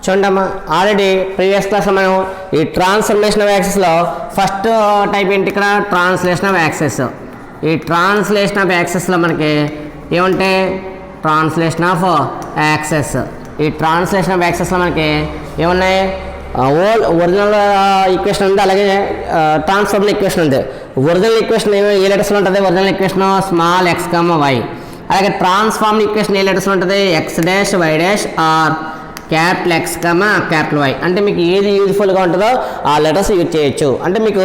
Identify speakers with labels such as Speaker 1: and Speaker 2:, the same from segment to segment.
Speaker 1: చూడమ్మా already previous క్లాస్లో మనం ఈ ట్రాన్స్ఫర్మేషన్ ఆఫ్ యాక్సెస్లో ఫస్ట్ టైప్ ఏంటి ఇక్కడ ట్రాన్స్లేషన్ ఆఫ్ యాక్సెస్. ఈ ట్రాన్స్లేషన్ ఆఫ్ యాక్సెస్లో మనకి ఏముంటాయి ట్రాన్స్లేషన్ ఆఫ్ యాక్సెస్. ఈ ట్రాన్స్లేషన్ ఆఫ్ యాక్సెస్లో మనకి ఏమున్నాయి ఒరిజినల్ ఈక్వేషన్ ఉంది, అలాగే ట్రాన్స్ఫార్మర్ ఈక్వేషన్ ఉంది. ఒరిజినల్ ఈక్వేషన్ ఏ లెటర్స్లో ఉంటుంది original equation small x comma y. అలాగే ట్రాన్స్ఫార్మర్ ఈక్వేషన్ ఏ లెటర్స్లో ఉంటుంది x dash why dash or capital X comma capital Y. అంటే మీకు ఏది యూజ్ఫుల్గా ఉంటుందో ఆ లెటర్స్ యూజ్ చేయొచ్చు. అంటే మీకు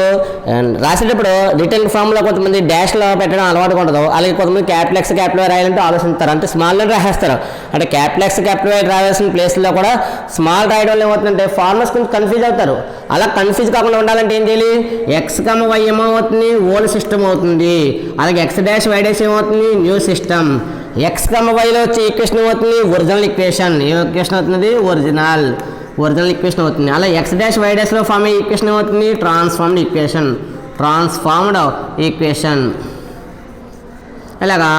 Speaker 1: రాసేటప్పుడు రిటర్న్ ఫామ్లో కొంతమంది డాష్లో పెట్టడం అలవాటుగా ఉండదు, అలాగే కొంతమంది క్యాపిటల్ ఎక్స్ క్యాపిటల్ వై రాయాలంటే ఆలోచిస్తారు, అంటే స్మాల్ లెటర్ రాసేస్తారు. అంటే క్యాపిటల్ ఎక్స్ క్యాపిటల్ వై రాయాల్సిన ప్లేస్లో కూడా స్మాల్ రాయడం వల్ల ఏమవుతుందంటే ఫార్మర్స్ కొంచెం కన్ఫ్యూజ్ అవుతారు. అలా కన్ఫ్యూజ్ కాకుండా ఉండాలంటే ఏం చేయాలి ఎక్స్ కమ వై ఏమవుతుంది ఓల్డ్ సిస్టమ్ అవుతుంది, అలాగే ఎక్స్ డాష్ వై డాష్ ఏమవుతుంది న్యూ సిస్టమ్. ఎక్స్ కమ వైలో వచ్చే ఈక్వేషన్ ఏమవుతుంది ఒరిజినల్ ఈక్వేషన్. ఏ ఈక్వేషన్ అవుతుంది ఒరిజినల్ ఈక్వేషన్ అవుతుంది. అలా ఎక్స్ డాష్ వై డాష్లో ఫామ్ అయ్యే ఈక్వేషన్ ఏమవుతుంది ట్రాన్స్ఫార్మ్డ్ ఈక్వేషన్. ఇలాగా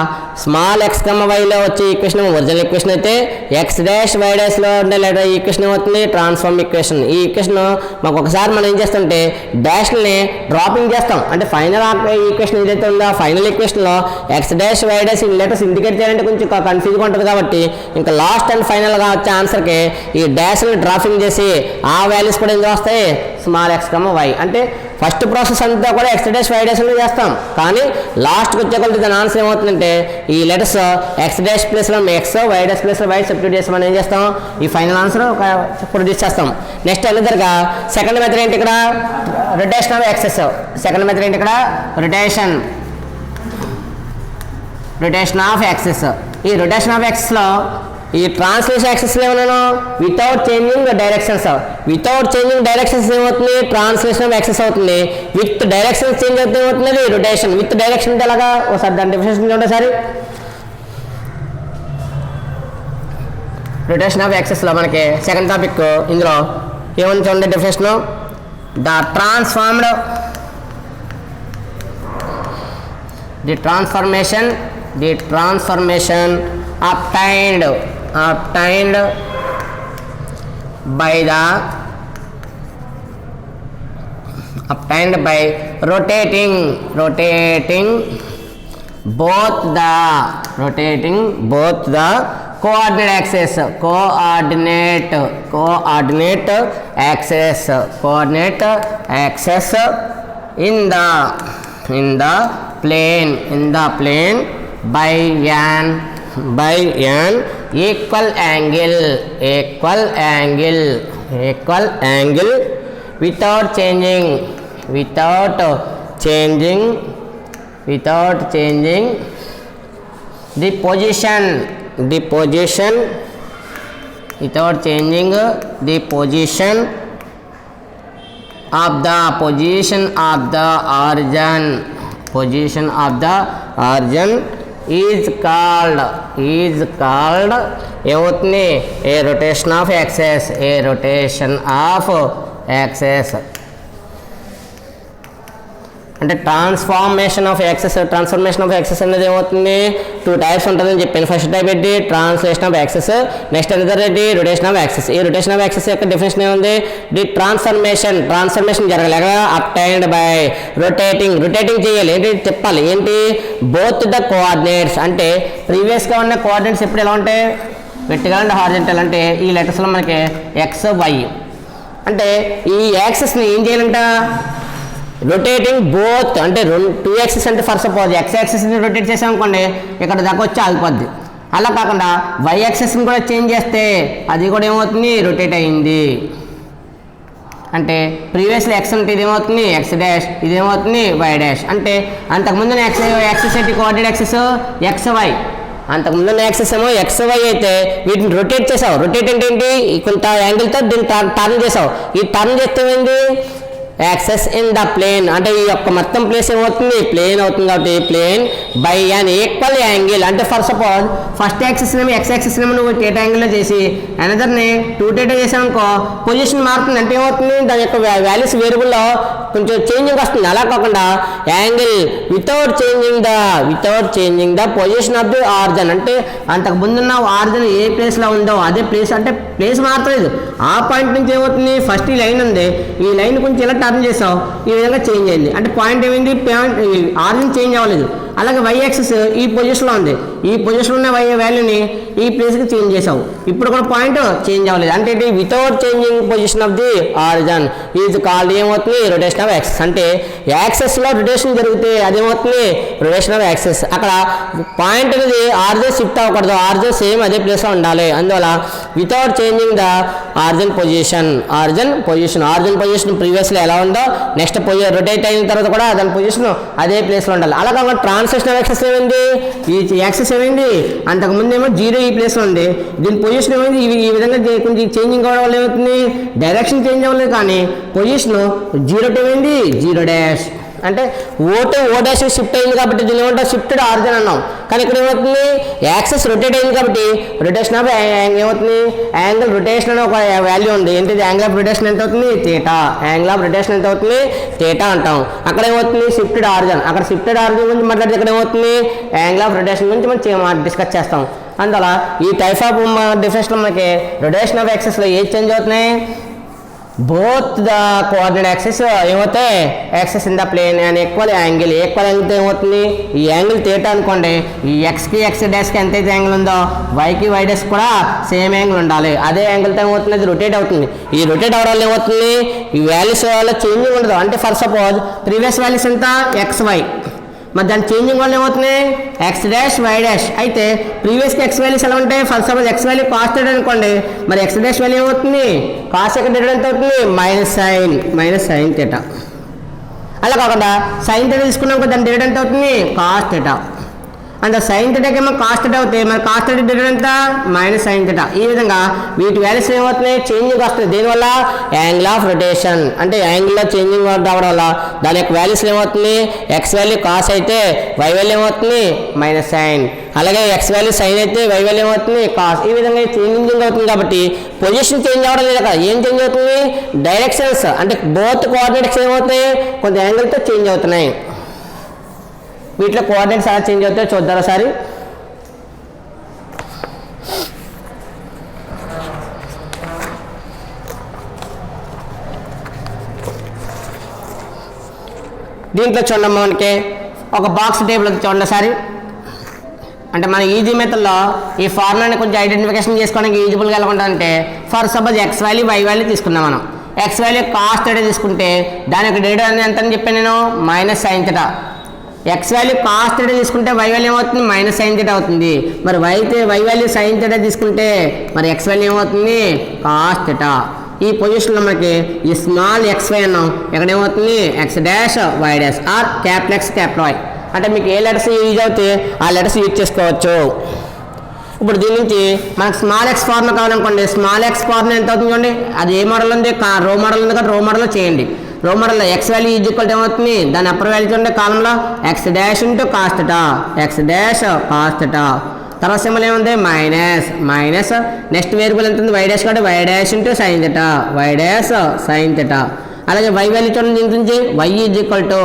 Speaker 1: స్మాల్ ఎక్స్ కమ వైలో వచ్చే ఈక్వేషన్ ఒరిజినల్ ఈక్వేషన్ అయితే ఎక్స్ డాష్ వై డాష్లో ఉండే లేదా ఈక్వేషన్ ఏమవుతుంది ట్రాన్స్ఫార్మ్ ఈక్వేషన్. ఈ ఈక్వేషన్ మాకు ఒకసారి మనం ఏం చేస్తామంటే డాష్ని డ్రాపింగ్ చేస్తాం. అంటే ఫైనల్ ఈక్వేషన్ ఏదైతే ఉందో ఫైనల్ ఈక్వేషన్లో ఎక్స్ డాష్ వై డాష్ ఈ లెటర్స్ ఇండికేట్ చేయాలంటే కొంచెం కన్ఫ్యూజ్గా ఉంటుంది కాబట్టి ఇంకా లాస్ట్ అండ్ ఫైనల్గా వచ్చే ఆన్సర్కి ఈ డాష్ని డ్రాపింగ్ చేసి ఆ వాల్యూస్ కూడా ఎందుకు వస్తాయి స్మాల్ ఎక్స్ కమ వై. అంటే ఫస్ట్ ప్రాసెస్ అంతా కూడా ఎక్స్ డాష్ వై డాష్లో చేస్తాం, కానీ లాస్ట్కి వచ్చే కొద్ది దాని ఆన్సర్ ఏమవుతుందంటే ఈ లెటర్స్ ఎక్స్ డాష్ ప్లేస్లో ఎక్స్ వై డాష్ ప్లేస్లో వై సబ్స్టిట్యూట్ చేసి మనం ఏం చేస్తాం ఈ ఫైనల్ ఆన్సర్ ప్రొడ్యూస్ చేస్తాం. నెక్స్ట్ అన్నదరగా సెకండ్ మెథడ్ ఏంటి ఇక్కడ rotation of access. Second method ఏంటి ఇక్కడ రొటేషన్ ఆఫ్ యాక్సెస్. ఈ రొటేషన్ ఆఫ్ యాక్సెస్లో ఈ ట్రాన్స్లేషన్ యాక్సెస్లో ఏమన్నాను వితౌట్ చేంజింగ్ డైరెక్షన్స్ ఏమవుతుంది ట్రాన్స్లేషన్ ఆఫ్ యాక్సెస్ అవుతుంది. విత్ డైరెక్షన్స్ చేంజ్ అవుతుంది ఏమవుతుంది రొటేషన్. విత్ డైరెక్షన్ అంటే ఎలాగా ఒకసారి దాని డెఫినేషన్ చూడండి సారి. రొటేషన్ ఆఫ్ యాక్సెస్లో మనకి సెకండ్ టాపిక్ ఇందులో ఏమని చూడండి definition the transformation obtained by rotating both the coordinate axis in the plane by an equal angle without changing the position of the origin is called ఏమవుతుంది a rotation of axes. అంటే transformation of axes అనేది ఏమవుతుంది two types ఉంటుందని చెప్పాను. First type ఏంటి translation of axes, next అనేది ఏంటి rotation of axes. ఈ రొటేషన్ ఆఫ్ యాక్సెస్ యొక్క డెఫినేషన్ ఏముంది ది ట్రాన్స్ఫర్మేషన్ జరగలేక అబ్టైన్డ్ బై రొటేటింగ్ చేయాలి. ఏంటి చెప్పాలి ఏంటి బోత్ ద కోఆర్డినేట్స్. అంటే ప్రీవియస్గా ఉన్న కోఆర్డినేట్స్ ఎప్పుడు ఎలా ఉంటాయి వెర్టికల్ అండ్ హారిజాంటల్. అంటే ఈ లెటర్స్లో మనకి ఎక్స్ వై. అంటే ఈ యాక్సెస్ని ఏం చేయాలంట రొటేటింగ్ బోత్. అంటే టూ యాక్సెస్ అంటే ఫర్ సపోజ్ ఎక్స్ యాక్సెస్ని రొటేట్ చేసామనుకోండి ఇక్కడ దాకా వచ్చి ఆగిపోద్ది. అలా కాకుండా వై యాక్సెస్ని కూడా చేంజ్ చేస్తే అది కూడా ఏమవుతుంది రొటేట్ అయింది. అంటే ప్రీవియస్లో ఎక్స్ అంటే ఇదేమవుతుంది ఎక్స్ డాష్, ఇదేమవుతుంది వై డాష్. అంటే అంతకుముందు యాక్సెస్ ఏంటి కోఆర్డినేట్ యాక్సెస్ ఎక్స్ వై. అంతకుముందు యాక్సెస్ ఏమో ఎక్స్ వై అయితే వీటిని రొటేట్ చేసావు. రొటేట్ అంటే ఏంటి కొంత యాంగిల్తో దీన్ని టర్న్ చేసావు. ఈ టర్న్ చేస్తే ఏంటి యాక్సెస్ ఇన్ ద ప్లేన్ అంటే ఈ యొక్క మొత్తం ప్లేస్ ఏమవుతుంది ప్లేన్ అవుతుంది కాబట్టి plane by an equal angle అంటే ఫర్ సపోజ్ ఫస్ట్ యాక్సెస్ నేమో ఎక్స్ యాక్సెస్ నేమో నువ్వు థీటా యాంగిల్లో చేసి అనదర్ని 2 θ చేసామనుకో పొజిషన్ మారుతుంది అంటే ఏమవుతుంది దాని యొక్క వాల్యూస్ వేరియబుల్లో కొంచెం చేంజింగ్ వస్తుంది అలా కాకుండా angle without changing the position of the origin అంటే అంతకు ముందున్న ఆరిజిన్ ఏ ప్లేస్లో ఉందో అదే ప్లేస్ అంటే ప్లేస్ మారట్లేదు ఆ పాయింట్ నుంచి ఏమవుతుంది ఫస్ట్ ఈ లైన్ ఉంది ఈ లైన్ కొంచెం ఇలా టర్న్ చేసావు ఈ విధంగా చేంజ్ అయింది అంటే పాయింట్ ఏమైంది ఆరిజిన్ చేంజ్ అవ్వలేదు అలాగే వై యాక్సిస్ ఈ పొజిషన్లో ఉంది ఈ పొజిషన్లో ఉన్న వై వాల్యూని ఈ ప్లేస్కి చేంజ్ చేసావు ఇప్పుడు కూడా పాయింట్ చేంజ్ అవ్వలేదు అంటే without changing position of the origin is called ఏమవుతుంది రొటేషన్ ఆఫ్ యాక్సిస్ అంటే యాక్సెస్లో రొటేషన్ జరిగితే అదేమవుతుంది రొటేషన్ ఆఫ్ యాక్సిస్ అక్కడ పాయింట్ అనేది ఆరిజిన్ షిఫ్ట్ అవ్వకూడదు ఆరిజిన్ సేమ్ అదే ప్లేస్లో ఉండాలి అందువల్ల without changing the origin position ప్రీవియస్లో ఎలా ఉందో నెక్స్ట్ రొటేట్ అయిన తర్వాత కూడా దాని పొజిషన్ అదే ప్లేస్లో ఉండాలి అలా కాకుండా ట్రాన్స్లేషన్ ఆఫ్ యాక్సెస్ ఏమైంది ఈ యాక్సెస్ ఏమైంది అంతకుముందు ఏమో 0 ఈ ప్లేస్లో ఉంది దీని పొజిషన్ ఏమైంది ఈ విధంగా కొంచెం చేంజింగ్ అవ్వడం వల్ల ఏమవుతుంది డైరెక్షన్ చేంజ్ అవ్వలేదు కానీ పొజిషన్ 0 ఏమైంది 0 అంటే ఓ డాష్ షిఫ్ట్ అయింది కాబట్టి దీని ఏమంటారు షిఫ్టెడ్ ఆరిజిన్ అన్నాం కానీ ఇక్కడ ఏమవుతుంది యాక్సెస్ రొటేట్ అయింది కాబట్టి రొటేషన్ ఆఫ్ ఏమవుతుంది యాంగిల్ రొటేషన్ అనే ఒక వాల్యూ ఉంది ఏంటిది యాంగిల్ ఆఫ్ రొటేషన్ ఎంత అవుతుంది థీటా యాంగిల్ ఆఫ్ రొటేషన్ ఎంత అవుతుంది థీటా అంటాం అక్కడ ఏమవుతుంది షిఫ్టెడ్ ఆరిజిన్ అక్కడ షిఫ్టెడ్ ఆరిజిన్ గురించి మాట్లాడితే ఇక్కడ ఏమవుతుంది యాంగిల్ ఆఫ్ రొటేషన్ గురించి మనం డిస్కస్ చేస్తాం అందువల్ల ఈ టైప్ ఆఫ్ డిఫరెన్స్లో మనకి రొటేషన్ ఆఫ్ యాక్సెస్లో ఏది చేంజ్ అవుతున్నాయి both the coordinate axis ఏమవుతాయి axes in the plane and equal angle ఏమవుతుంది ఈ యాంగిల్ థీటా అనుకోండి ఈ ఎక్స్కి ఎక్స్ డాష్కి ఎంతైతే యాంగిల్ ఉందో వైకి వై డాష్ కూడా సేమ్ యాంగిల్ ఉండాలి అదే యాంగిల్తో ఏమవుతుంది అది రొటేట్ అవుతుంది ఈ రొటేట్ అవడం వల్ల ఏమవుతుంది ఈ వాల్యూస్ వల్ల చేంజింగ్ ఉండదు అంటే ఫర్ సపోజ్ ప్రీవియస్ వాల్యూస్ ఎంత ఎక్స్ వై మరి దాని చేంజింగ్ వల్ల ఏమవుతుంది ఎక్స్ డాష్ వై డాష్ అయితే ప్రీవియస్కి ఎక్స్ వాల్యూస్ ఎలా ఉంటాయి for suppose x value cost theta అనుకోండి మరి ఎక్స్ డాష్ వాల్యూ ఏమవుతుంది కాస్ సెకండ్ థీటా ఎంత అవుతుంది మైనస్ సైన్ థీటా అలా కాకుండా సైన్ థీటా తీసుకున్నాం దాని థీటా ఎంత అవుతుంది కాస్ థీటా అంత సైన్ థీటాకి ఏమో కాస్ థీటా అవుతాయి మరి కాస్ థీటా థీటా ఎంత మైనస్ సైన్ థీటా ఈ విధంగా వీటి వాల్యూస్ ఏమవుతున్నాయి చేంజింగ్ వస్తుంది దీనివల్ల యాంగిల్ ఆఫ్ రొటేషన్ అంటే యాంగిల్లో చేంజింగ్ రావడం వల్ల దాని యొక్క వాల్యూస్ ఏమవుతుంది ఎక్స్ వాల్యూ కాస్ అయితే వై వాల్యూ ఏమవుతుంది మైనస్ సైన్ అలాగే ఎక్స్ వాల్యూ సైన్ అయితే వై వాల్యూ ఏమవుతుంది కాస్ ఈ విధంగా చేంజింగ్ అవుతుంది కాబట్టి పొజిషన్ చేంజ్ అవ్వడం లేదు కదా ఏం చేంజ్ అవుతుంది డైరెక్షన్స్ అంటే బోత్ కోఆర్డినేట్స్ ఏమవుతాయి కొంత యాంగిల్తో చేంజ్ అవుతున్నాయి వీటిలో కోఆర్డినేట్స్ ఎలా చేంజ్ అవుతాయో చూద్దాం ఒకసారి దీంట్లో చూడండి మనకి ఒక బాక్స్ టేబుల్ చూడండి ఒకసారి అంటే మన ఈజీ మెథడ్లో ఈ ఫార్ములాని కొంచెం ఐడెంటిఫికేషన్ చేసుకోవడానికి ఈజీబుల్గా ఎలా ఉంటుందంటే for suppose x value y value తీసుకున్నాం మనం ఎక్స్ వాల్యూ కాస్ థీటా తీసుకుంటే దాని యొక్క డేటా ఎంత అని చెప్పాను నేను minus sine theta X value cos theta తీసుకుంటే వై వాల్యూ ఏమవుతుంది మైనస్ సైన్ థీటా అవుతుంది మరి వై వాల్యూ సైన్ థీటా తీసుకుంటే మరి ఎక్స్ వాల్యూ ఏమవుతుంది కాస్ థీటా ఈ పొజిషన్లో మనకి ఈ స్మాల్ ఎక్స్ వై అన్నాం ఇక్కడ ఏమవుతుంది x dash why dash or capital X capital Y అంటే మీకు ఏ లెటర్స్ యూజ్ అవుతాయి ఆ లెటర్స్ యూజ్ చేసుకోవచ్చు ఇప్పుడు దీని నుంచి మనకు స్మాల్ ఎక్స్ ఫార్ములా కావాలనుకోండి స్మాల్ ఎక్స్ ఫార్ములా ఎంత అవుతుంది చూడండి అది ఏ మోడల్ ఉంది రో మోడల్ ఉంది కదా రో మోడల్లో చేయండి రో మోడల్లో ఎక్స్ వాల్యూ ఈజ్ ఈక్వల్ ఏమవుతుంది దాని అప్పర్ వాల్యూ చూడండి కాలంలో x dash into cos theta x dash cos theta తర్వాత సింబల్ ఏముంది మైనస్ నెక్స్ట్ వేరియబుల్ ఎంత ఉంది వై డాష్ కాబట్టి y dash into sine theta y dash sine theta అలాగే వై వాల్యూ చూడండి దీని నుంచి y is equal to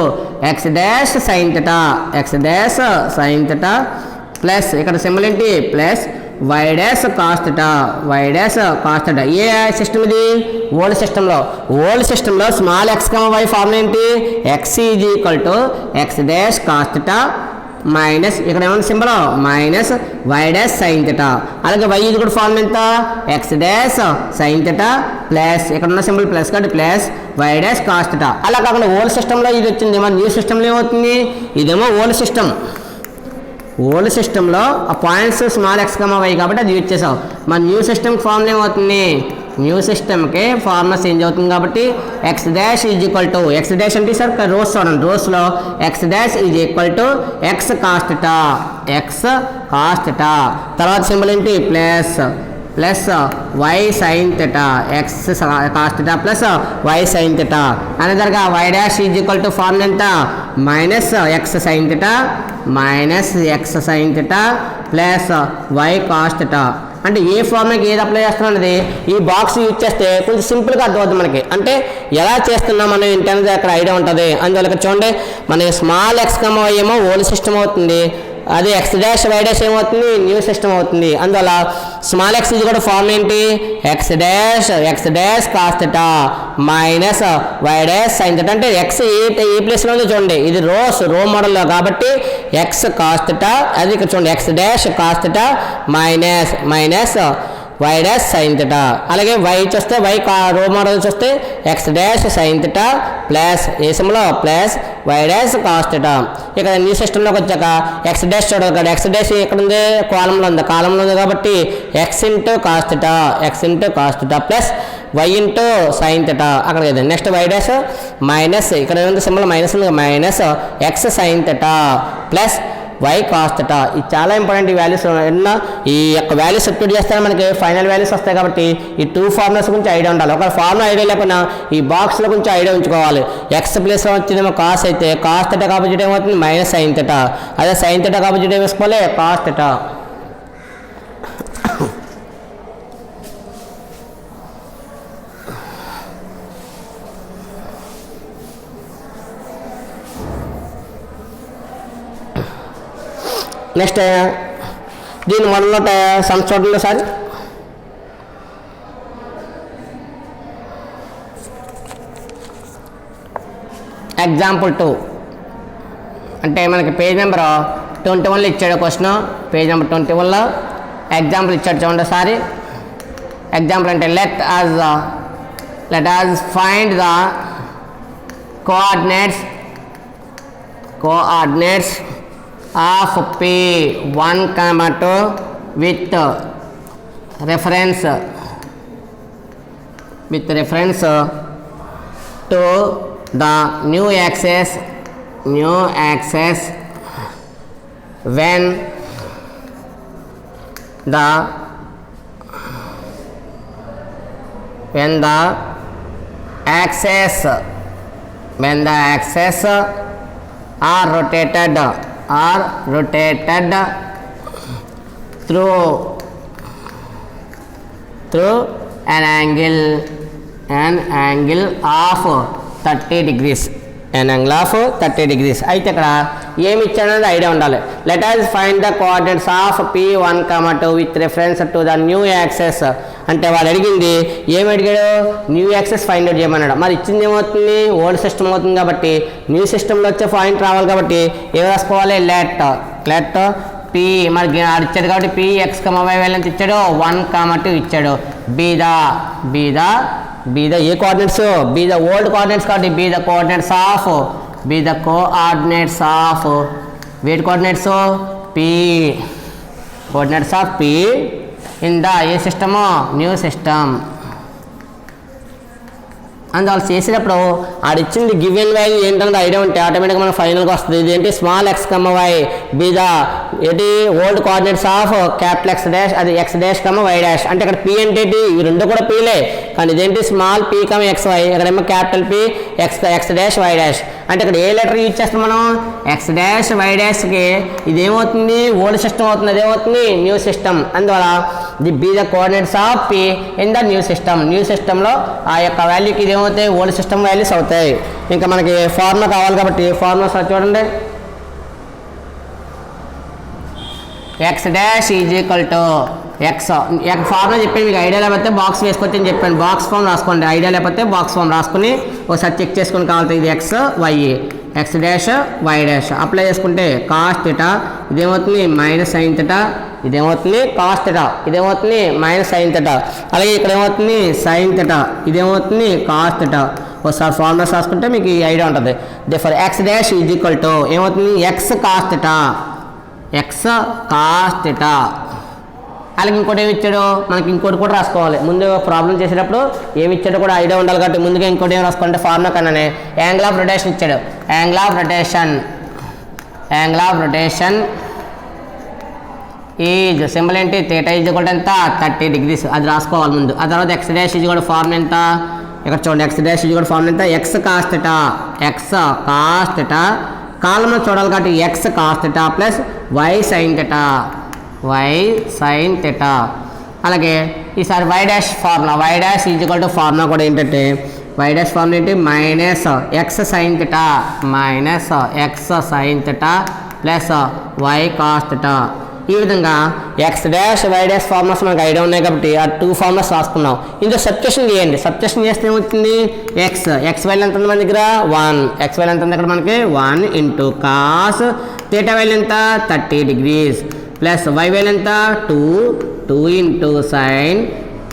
Speaker 1: X dash sine theta plus ఇక్కడ సింబల్ ఏంటి plus why dash cos theta ఏ సిస్టమ్ ఇది ఓల్డ్ సిస్టంలో స్మాల్ ఎక్స్ వై ఫార్ములా ఏంటి x is equal to X dash cos theta minus ఇక్కడ ఏమన్నా symbol minus why dash sine theta అలాగే y ఇది కూడా ఫార్ములా ఎంత X dash sine theta plus ఇక్కడ ఉన్న సింబల్ ప్లస్ కాబట్టి plus why dash cos theta అలా కాకుండా ఓల్డ్ సిస్టంలో ఇది వచ్చింది మన న్యూ సిస్టంలో ఏమవుతుంది ఇదేమో ఓల్డ్ సిస్టంలో ఆ పాయింట్స్ స్మాల్ ఎక్స్ వై కాబట్టి అది యూజ్ చేసాం మన న్యూ సిస్టమ్ ఫార్ములా ఏమవుతుంది న్యూ సిస్టమ్కి ఫార్ములా చేంజ్ అవుతుంది కాబట్టి X dash is equal to X dash అంటే సార్ రోస్ చూడండి రోస్లో X dash is equal to X cos theta తర్వాత సింబల్ ఏంటి plus plus why sine theta X cos theta plus why sine theta అనదర్గా Y dash is equal to formula ఎంత minus X sine theta minus X sine theta plus why cos theta. అంటే ఏ ఫార్ములాకి ఏది apply చేస్తున్నాం అనేది ఈ box use చేస్తే కొంచెం సింపుల్గా అర్థమవుతుంది మనకి. అంటే ఎలా చేస్తున్నాం మనం ఏంటనేది అక్కడ ఐడియా ఉంటుంది. అందువల్ల ఇక్కడ చూడండి మనకి స్మాల్ ఎక్స్ కమ్ వై ఏమో ఓల్డ్ సిస్టమ్ అవుతుంది, అదే ఎక్స్ డాష్ వై డాష్ ఏమవుతుంది న్యూ సిస్టమ్ అవుతుంది. అందువల్ల స్మాల్ ఎక్స్ ఇది కూడా ఫార్మ్ ఏంటి x dash cos theta minus why dash sine theta. అంటే ఎక్స్ ఏ ప్లేస్లో ఉందో చూడండి, ఇది రో మోడల్లో కాబట్టి ఎక్స్ కాస్ థీటా, అది ఇక్కడ చూడండి X dash cos theta minus why dash sine theta. అలాగే వై చూస్తే వై రో మోడల్ చూస్తే X dash sine theta plus ఏ సిమ్లో plus why dash cos theta. ఇక్కడ న్యూ సిస్టంలోకి వచ్చాక ఎక్స్ డాష్ చూడాలి కదా, ఎక్స్ డాష్ ఎక్కడ ఉంది కాలంలో ఉంది కాబట్టి x into cos theta plus y into sine theta అక్కడ కదా. నెక్స్ట్ వై డాష్ మైనస్ ఇక్కడ ఏముంది సింబల్ మైనస్ ఉంది minus X sine theta plus why cos theta. ఇది చాలా ఇంపార్టెంట్ ఈ వాల్యూస్. ఈ యొక్క వాల్యూస్ సబ్స్టిట్యూట్ చేస్తే మనకి ఫైనల్ వాల్యూస్ వస్తాయి కాబట్టి ఈ టూ ఫార్ములాస్ గురించి ఐడియా ఉండాలి. ఒక ఫార్ములా ఐడియా లేకుండా ఈ బాక్స్ల గురించి ఐడియా ఉంచుకోవాలి. ఎక్స్ ప్లేస్లో వచ్చిందేమో కాస్ అయితే కాస్ థీటా కాబట్టి ఏమవుతుంది మైనస్ సైన్ థీటా, అదే సైన్ థీటా కాబట్టి ఏం వేసుకోవాలి కాస్ థీటా. నెక్స్ట్ దీని మనలో సమ్స్ చూడండి సార్. ఎగ్జాంపుల్ 2 అంటే మనకి పేజ్ నెంబర్ 21లో ఇచ్చాడు క్వశ్చన్. పేజ్ నెంబర్ 21లో ఎగ్జాంపుల్ ఇచ్చాడు చూడండి సారి. ఎగ్జాంపుల్ అంటే let us find the coordinates of P1, 2 with reference to the new axis when the axis are rotated through an angle of 30 degrees. అయితే ఇక్కడ ఏమి ఇచ్చాడనేది ఐడియా ఉండాలి. Let us find the coordinates of P1, 2 with reference to the new axis. అంటే వాళ్ళు అడిగింది ఏమి అడిగాడు new axes find out చేయమన్నాడు. మరి ఇచ్చింది ఏమవుతుంది ఓల్డ్ సిస్టమ్ అవుతుంది కాబట్టి న్యూ సిస్టంలో వచ్చే పాయింట్ రావాలి కాబట్టి ఏమి రాసుకోవాలి లెట్ పి మరి ఇచ్చాడు కాబట్టి పి ఎక్స్ వై ఎంత ఇచ్చాడు 1, 2 ఇచ్చాడు. Be the A coordinates be the old coordinates కాబట్టి be the coordinates of what coordinates P coordinates of P in the a system new system. అందువల్ల చేసేటప్పుడు ఆడిచ్చింది గివెన్ వాల్యూ ఏంటన్నది ఐడియా ఉంటే ఆటోమేటిక్గా మనకు ఫైనల్గా వస్తుంది. ఇదేంటి small X why be the ఏంటి old coordinates of capital X dash అది ఎక్స్ డాష్ వై డాష్. అంటే ఇక్కడ పి అంటే ఈ రెండు కూడా పీలే కానీ ఇదేంటి స్మాల్ పి ఎక్స్ వై, ఇక్కడేమో capital P X dash why dash. అంటే ఇక్కడ ఏ లెటర్ యూజ్ చేస్తాం మనం ఎక్స్ డాష్ వై డాష్కి ఇదేమవుతుంది ఓల్డ్ సిస్టమ్ అవుతుంది, అదేమవుతుంది న్యూ సిస్టమ్. అందువల్ల the be the coordinates of P in the new సిస్టంలో ఆ యొక్క వాల్యూకి ఇదేమవుతాయి ఓల్డ్ సిస్టమ్ వాల్యూస్ అవుతాయి. ఇంకా మనకి ఫార్ములా కావాలి కాబట్టి ఫార్ములా చూడండి X dash is equal to X formula చెప్పాను మీకు ఐడియా లేకపోతే బాక్స్ వేసుకొచ్చి అని చెప్పాను. బాక్స్ ఫామ్ రాసుకోండి, ఐడియా లేకపోతే బాక్స్ ఫామ్ రాసుకుని ఒకసారి చెక్ చేసుకుని కావాలి. ఇది X Y X dash why dash apply చేసుకుంటే కాస్ థీటా ఇదేమవుతుంది మైనస్ సైన్ థీటా, ఇదేమవుతుంది కాస్ థీటా, ఇదేమవుతుంది మైనస్ సైన్ థీటా. అలాగే ఇక్కడ ఏమవుతుంది సైన్ థీటా, ఇదేమవుతుంది కాస్ థీటా. ఒకసారి ఫార్ములాస్ రాసుకుంటే మీకు ఈ ఐడియా ఉంటుంది. For X dash is equal to ఏమవుతుంది ఎక్స్ కాస్ థీటా. అలాగే ఇంకోటి ఏమి ఇచ్చాడు మనకి ఇంకోటి కూడా రాసుకోవాలి. ముందు ప్రాబ్లం చేసేటప్పుడు ఏమి ఇచ్చాడో కూడా ఐడియా ఉండాలి కాబట్టి ముందుగా ఇంకోటి ఏమి రాసుకోవాలంటే ఫార్ములా కన్నానే యాంగిల్ ఆఫ్ రొటేషన్ ఇచ్చాడు. Angle of rotation is symbol ఏంటి థీటా ఈజ్ కూడా ఎంత 30 degrees అది రాసుకోవాలి ముందు. ఆ తర్వాత ఎక్స్ డాష్ ఈజ్ కూడా ఫార్ములా ఎంత ఇక్కడ చూడండి ఎక్స్ డాష్ ఈజ్ కూడా ఫార్ములా ఎంత ఎక్స్ కాస్ థీటా కాలంలో చూడాలి కాబట్టి x cos theta plus why sine theta. అలాగే ఈసారి y dash is equal to formula కూడా ఏంటంటే వై డాష్ ఫార్ములా ఏంటి minus X sine theta plus why cos theta. ఈ విధంగా x dash why dash formulas మనకు ఐడియా ఉన్నాయి కాబట్టి ఆ 2 ఫార్ములాస్ రాసుకున్నాం. ఇందులో సబ్స్టిట్యూషన్ చేయండి. సబ్స్టిట్యూషన్ చేస్తే ఏమవుతుంది ఎక్స్ వాల్యూ ఎంత ఉంది మన దగ్గర 1 ఎక్స్ వాల్యూ ఎంత ఉంది ఇక్కడ మనకి 1 ఇంటూ కాస్ థీటా వాల్యూ ఎంత 30 degrees ప్లస్ వై వాల్యూ ఎంత 2 ఇంటూ సైన్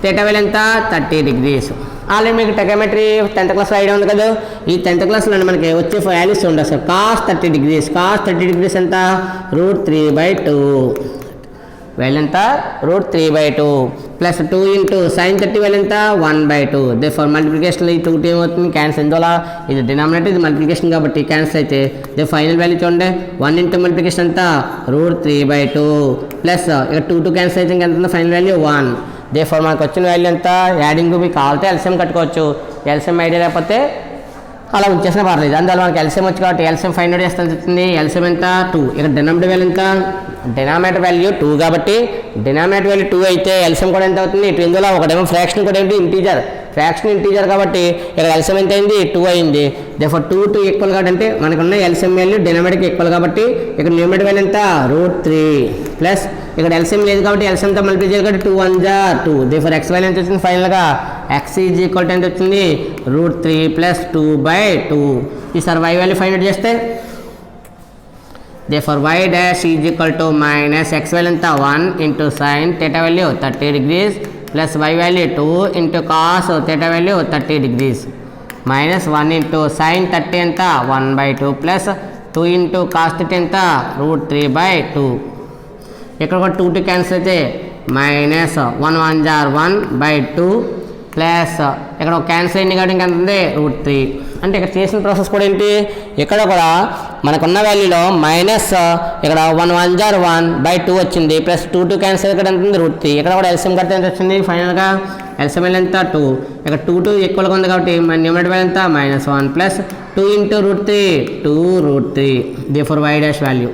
Speaker 1: థీటా వాల్యూ ఎంత 30 degrees. ఆల్రెడీ మీకు టెక్నోమెట్రీ 10th క్లాస్లో ఐడియా ఉంది కదా. ఈ 10th క్లాస్లో మనకి వచ్చే వాల్యూస్ ఉండవు సార్. కాస్ 30 degrees ఎంత √3/2 వాల్యూ ఎంత √3/2 ప్లస్ 2 ఇంటూ సైన్ 30 వాల్యూ ఎంత 1/2. దేర్ఫోర్ మల్టిప్లికేషన్లో ఈ 2 ఏమవుతుంది క్యాన్సిల్ ఎందువల్ల ఇది డినామినేటర్ ఇది మల్టిప్లికేషన్ కాబట్టి క్యాన్సిల్ అయితే దే ఫైనల్ వాల్యూ చూడండి 1 ఇంటూ మల్టిప్లికేషన్ ఎంత √3/2 ప్లస్ ఇక 2 క్యాన్సిల్ అయితే ఎంత ఫైనల్ వాల్యూ 1. దేర్ఫోర్ మనకు వచ్చిన వాల్యూ ఎంత యాడింగ్ మీకు కావాలంటే ఎల్సిఎం కట్టుకోవచ్చు. ఎల్సిఎం ఐడియా లేకపోతే అలా ఉంచేసినా పర్లేదు. అందువల్ల మనకి ఎల్సిఎం వచ్చి కాబట్టి ఎల్సిఎం ఫైండ్ అవుట్ చేస్తే వచ్చింది ఎల్సిఎం ఎంత 2 ఇక్కడ డినామినేటర్ వాల్యూ ఎంత డినామినేటర్ వాల్యూ 2 కాబట్టి డినామినేటర్ వాల్యూ 2 అయితే ఎల్సిఎం కూడా ఎంత అవుతుంది ఇటు ఇందులో ఒకటేమో ఫ్రాక్షన్ కూడా ఏంటి ఇంటీజర్ కాబట్టి ఇక్కడ ఎల్సిఎం ఎంత అయింది 2 అయింది. దేర్ఫోర్ 2 ఈక్వల్ కాబట్టి అంటే మనకున్న ఎల్సిఎం వాల్యూ డినామినేటర్కి ఈక్వల్ కాబట్టి ఇక్కడ న్యూమరేటర్ వాల్యూ ఎంత √3 ప్లస్ ఇక్కడ ఎల్సిఎం లేదు కాబట్టి ఎల్సిఎంతో మల్టిప్లై చేయాలి కాబట్టి 2 1 జా 2. దేర్ఫోర్ ఎక్స్ వాల్యూ ఎంత వచ్చింది ఫైనల్గా ఎక్స్ ఈజ్ ఈక్వల్ టు ఎంత వచ్చింది √3 ప్లస్ 2/2. ఈసారి వై వాల్యూ ఫైండ్ అవుట్ చేస్తే therefore y dash is equal to minus x value ఎంత 1 into sine theta value 30 degrees plus y value 2 into cos theta value 30 degrees minus 1 into sine 30 ఎంత 1/2 plus 2 into cos theta ఎంత √3/2. ఇక్కడ కూడా 2 cancel అయితే minus 1 1 jar 1/2 plus ఇక్కడ ఒక cancel అయింది కాబట్టి ఇంకా ఉంది √3. అంటే ఇక్కడ చేసిన ప్రాసెస్ కూడా ఏంటి ఇక్కడ కూడా మనకున్న వాల్యూలో మైనస్ ఇక్కడ 1 1 జార్ 1/2 వచ్చింది ప్లస్ 2 క్యాన్సిల్ ఇక్కడ ఎంత ఉంది √3. ఇక్కడ కూడా ఎల్సిఎం కడితే ఎంత వచ్చింది ఫైనల్గా ఎల్సిఎం వాల్యూ ఎంత 2 ఇక్కడ 2 ఈక్వల్గా ఉంది కాబట్టి మన న్యూమరేటర్ వాల్యూ ఎంత -1 plus 2 into √3 therefore y dash value.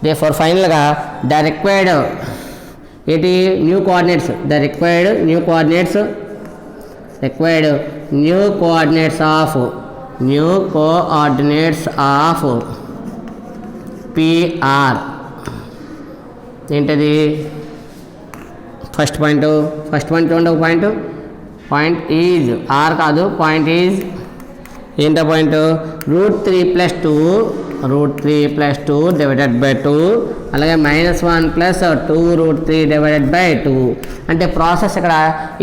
Speaker 1: Therefore ఫైనల్గా ద రిక్వైర్డ్ ఏంటి new coordinates new coordinates of PR ఏంటది ఫస్ట్ పాయింట్ చూడండి ఒక పాయింట్ ఈజ్ ఆర్ కాదు పాయింట్ ఈజ్ ఏంటో పాయింట్ √3 + 2 డివైడెడ్ బై 2 అలాగే -1 ప్లస్ 2 √3 డివైడెడ్ బై 2. అంటే ప్రాసెస్ ఇక్కడ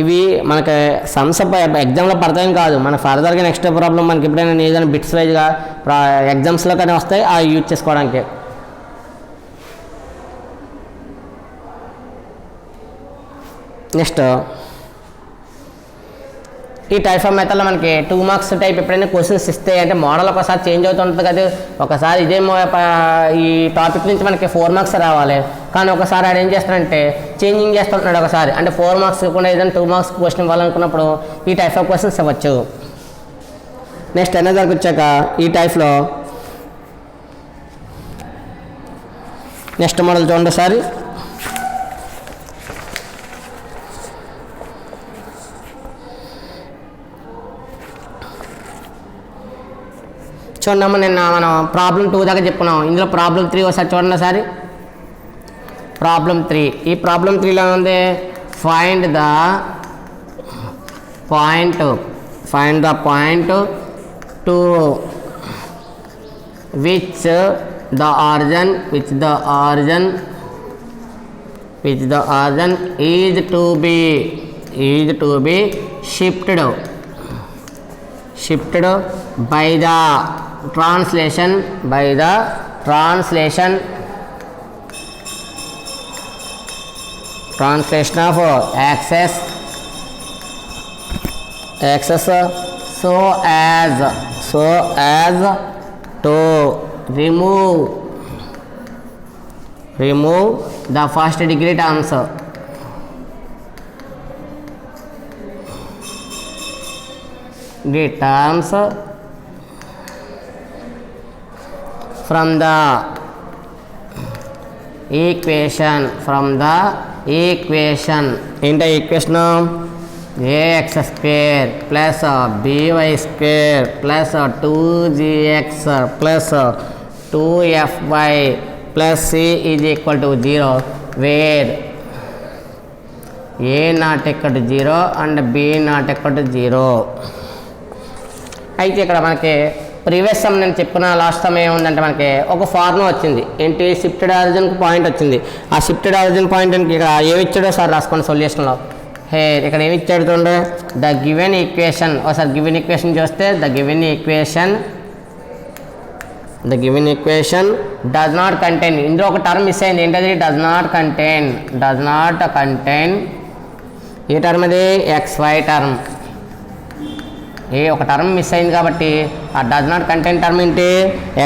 Speaker 1: ఇవి మనకి సమ్స్ ఎగ్జామ్లో పడతాయని కాదు మన ఫర్దర్గా నెక్స్ట్ ప్రాబ్లం మనకి ఎప్పుడైనా ఏదైనా బిట్స్ వైజ్గా ఎగ్జామ్స్లో కానీ వస్తాయి అవి యూజ్ చేసుకోవడానికి. నెక్స్ట్ ఈ టైప్ ఆఫ్ మెథడ్లో మనకి 2 మార్క్స్ టైప్ ఎప్పుడైనా క్వశ్చన్స్ ఇస్తే అంటే మోడల్ ఒకసారి చేంజ్ అవుతుంటుంది కదా. ఒకసారి ఇదే ఈ టాపిక్ నుంచి మనకి 4 మార్క్స్ రావాలి కానీ ఒకసారి ఆడు ఏం చేస్తాడంటే చేంజింగ్ చేస్తుంటున్నాడు ఒకసారి అంటే 4 మార్క్స్ కూడా ఏదైనా 2 మార్క్స్ క్వశ్చన్ ఇవ్వాలనుకున్నప్పుడు ఈ టైప్ ఆఫ్ క్వశ్చన్స్ ఇవ్వచ్చు. నెక్స్ట్ ఎన్నోదానికి వచ్చాక ఈ టైప్లో నెక్స్ట్ మోడల్ చూడండి ఒకసారి. చూడమ్మా నిన్న మనం ప్రాబ్లం 2 దాకా చెప్పుకున్నాం. ఇందులో ప్రాబ్లం 3 ఒకసారి చూడండి ఒకసారి. ప్రాబ్లం 3 ఈ ప్రాబ్లం 3లో ఉంది find the point to which the origin is to be shifted by the translation of axis so as to remove the first degree terms from the equation ఏంటి equation ax square plus by square plus 2gx plus 2fy plus c is equal to 0 where a not equal to 0 and b not equal to 0. అయితే ఇక్కడ మనకి previous some నేను చెప్పుకున్న last some ఏముందంటే మనకి ఒక formula వచ్చింది ఏంటి షిఫ్టెడ్ ఆరిజిన్ పాయింట్ వచ్చింది. ఆ షిఫ్టెడ్ ఆరిజిన్ పాయింట్ ఇక్కడ ఏమి ఇచ్చాడో సార్ రాసుకోండి సొల్యూషన్లో. ఇక్కడ ఏమి ఇచ్చాడు చూడండి, ద గివెన్ ఈక్వేషన్. ఒకసారి గివెన్ ఈక్వేషన్ చూస్తే the given equation does not contain, ఇందులో ఒక టర్మ్ మిస్ అయింది. ఏంటది? Does not contain a term అది? XY term. ఒక టర్మ్ మిస్ అయింది కాబట్టి ఆ డస్ నాట్ కంటైన్ టర్మ్ ఏంటి?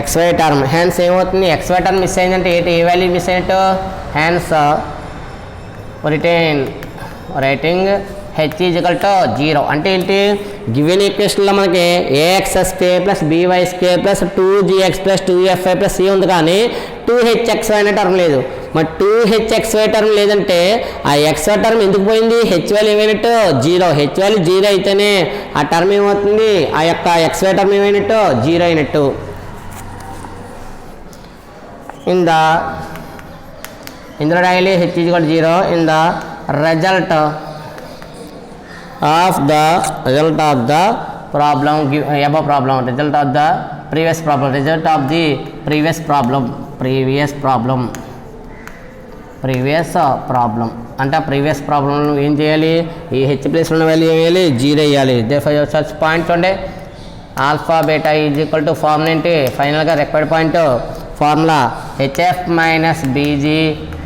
Speaker 1: XY term. హ్యాన్స్ ఏమవుతుంది? XY టర్మ్ మిస్ అయిందంటే ఏంటి? ఏ వాల్యూ మిస్ అయినట్టు? హ్యాన్స్ రైటింగ్ h ఈక్వల్ టు 0 అంటే ఏంటి? గివెన్ ఈక్వేషన్లో మనకి ax square plus by square plus 2gx plus 2fy plus c ఉంది, కానీ 2hxy అనే టర్మ్ లేదు. మరి 2hxy టర్మ్ లేదంటే ఆ xy టర్మ్ ఎందుకు పోయింది? h వాల్యూ ఏమైనట్టు? 0. h వాల్యూ 0 అయితేనే ఆ టర్మ్ ఏమవుతుంది? ఆ యొక్క xy టర్మ్ ఏమైనట్టు? 0 అయినట్టు. ఇందులో రాయాలి h equal to 0 in the result of the problem above problem, result of the previous problem అంటే ప్రీవియస్ ప్రాబ్లంలో ఏం చేయాలి? ఈ హెచ్ ప్లేస్లో ఉన్న వాల్యూ ఏం వేయాలి? 0 వేయాలి. దేర్ఫోర్ సచ్ పాయింట్ చూడండి, alpha beta is equal to formula ఏంటి? ఫైనల్గా required point formula hf minus bg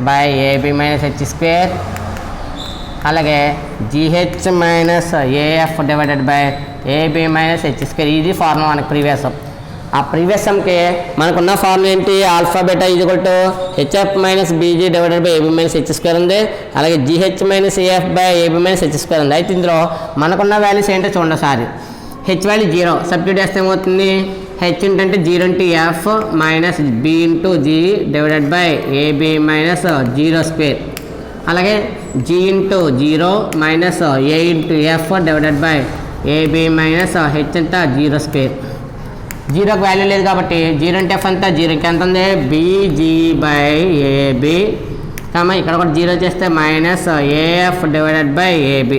Speaker 1: by ab minus h square, అలాగే gh minus af divided by ab minus h square. ఇది ఫార్ములా మనకి previous. ఆ previous సమ్కి మనకున్న formula ఏంటి? Alpha beta is equal to hf minus bg divided by ab minus h square ఉంది, అలాగే gh minus af by ab minus h square ఉంది. అయితే ఇందులో మనకున్న వాల్యూస్ ఏంటో చూడండి ఒకసారి. h వాల్యూ 0 సబ్స్టిట్యూట్ చేస్తే ఏమవుతుంది? h అంటే 0 into f minus b into g divided by ab minus 0 square, అలాగే g into 0 minus a into f divided by ab minus h అంతా 0 స్క్వేర్. 0కి వాల్యూ లేదు కాబట్టి 0 అంటే f అంతా 0, ఎంత ఉంది? bg బై ab, ఇక్కడ కూడా 0 చేస్తే minus af divided by ab.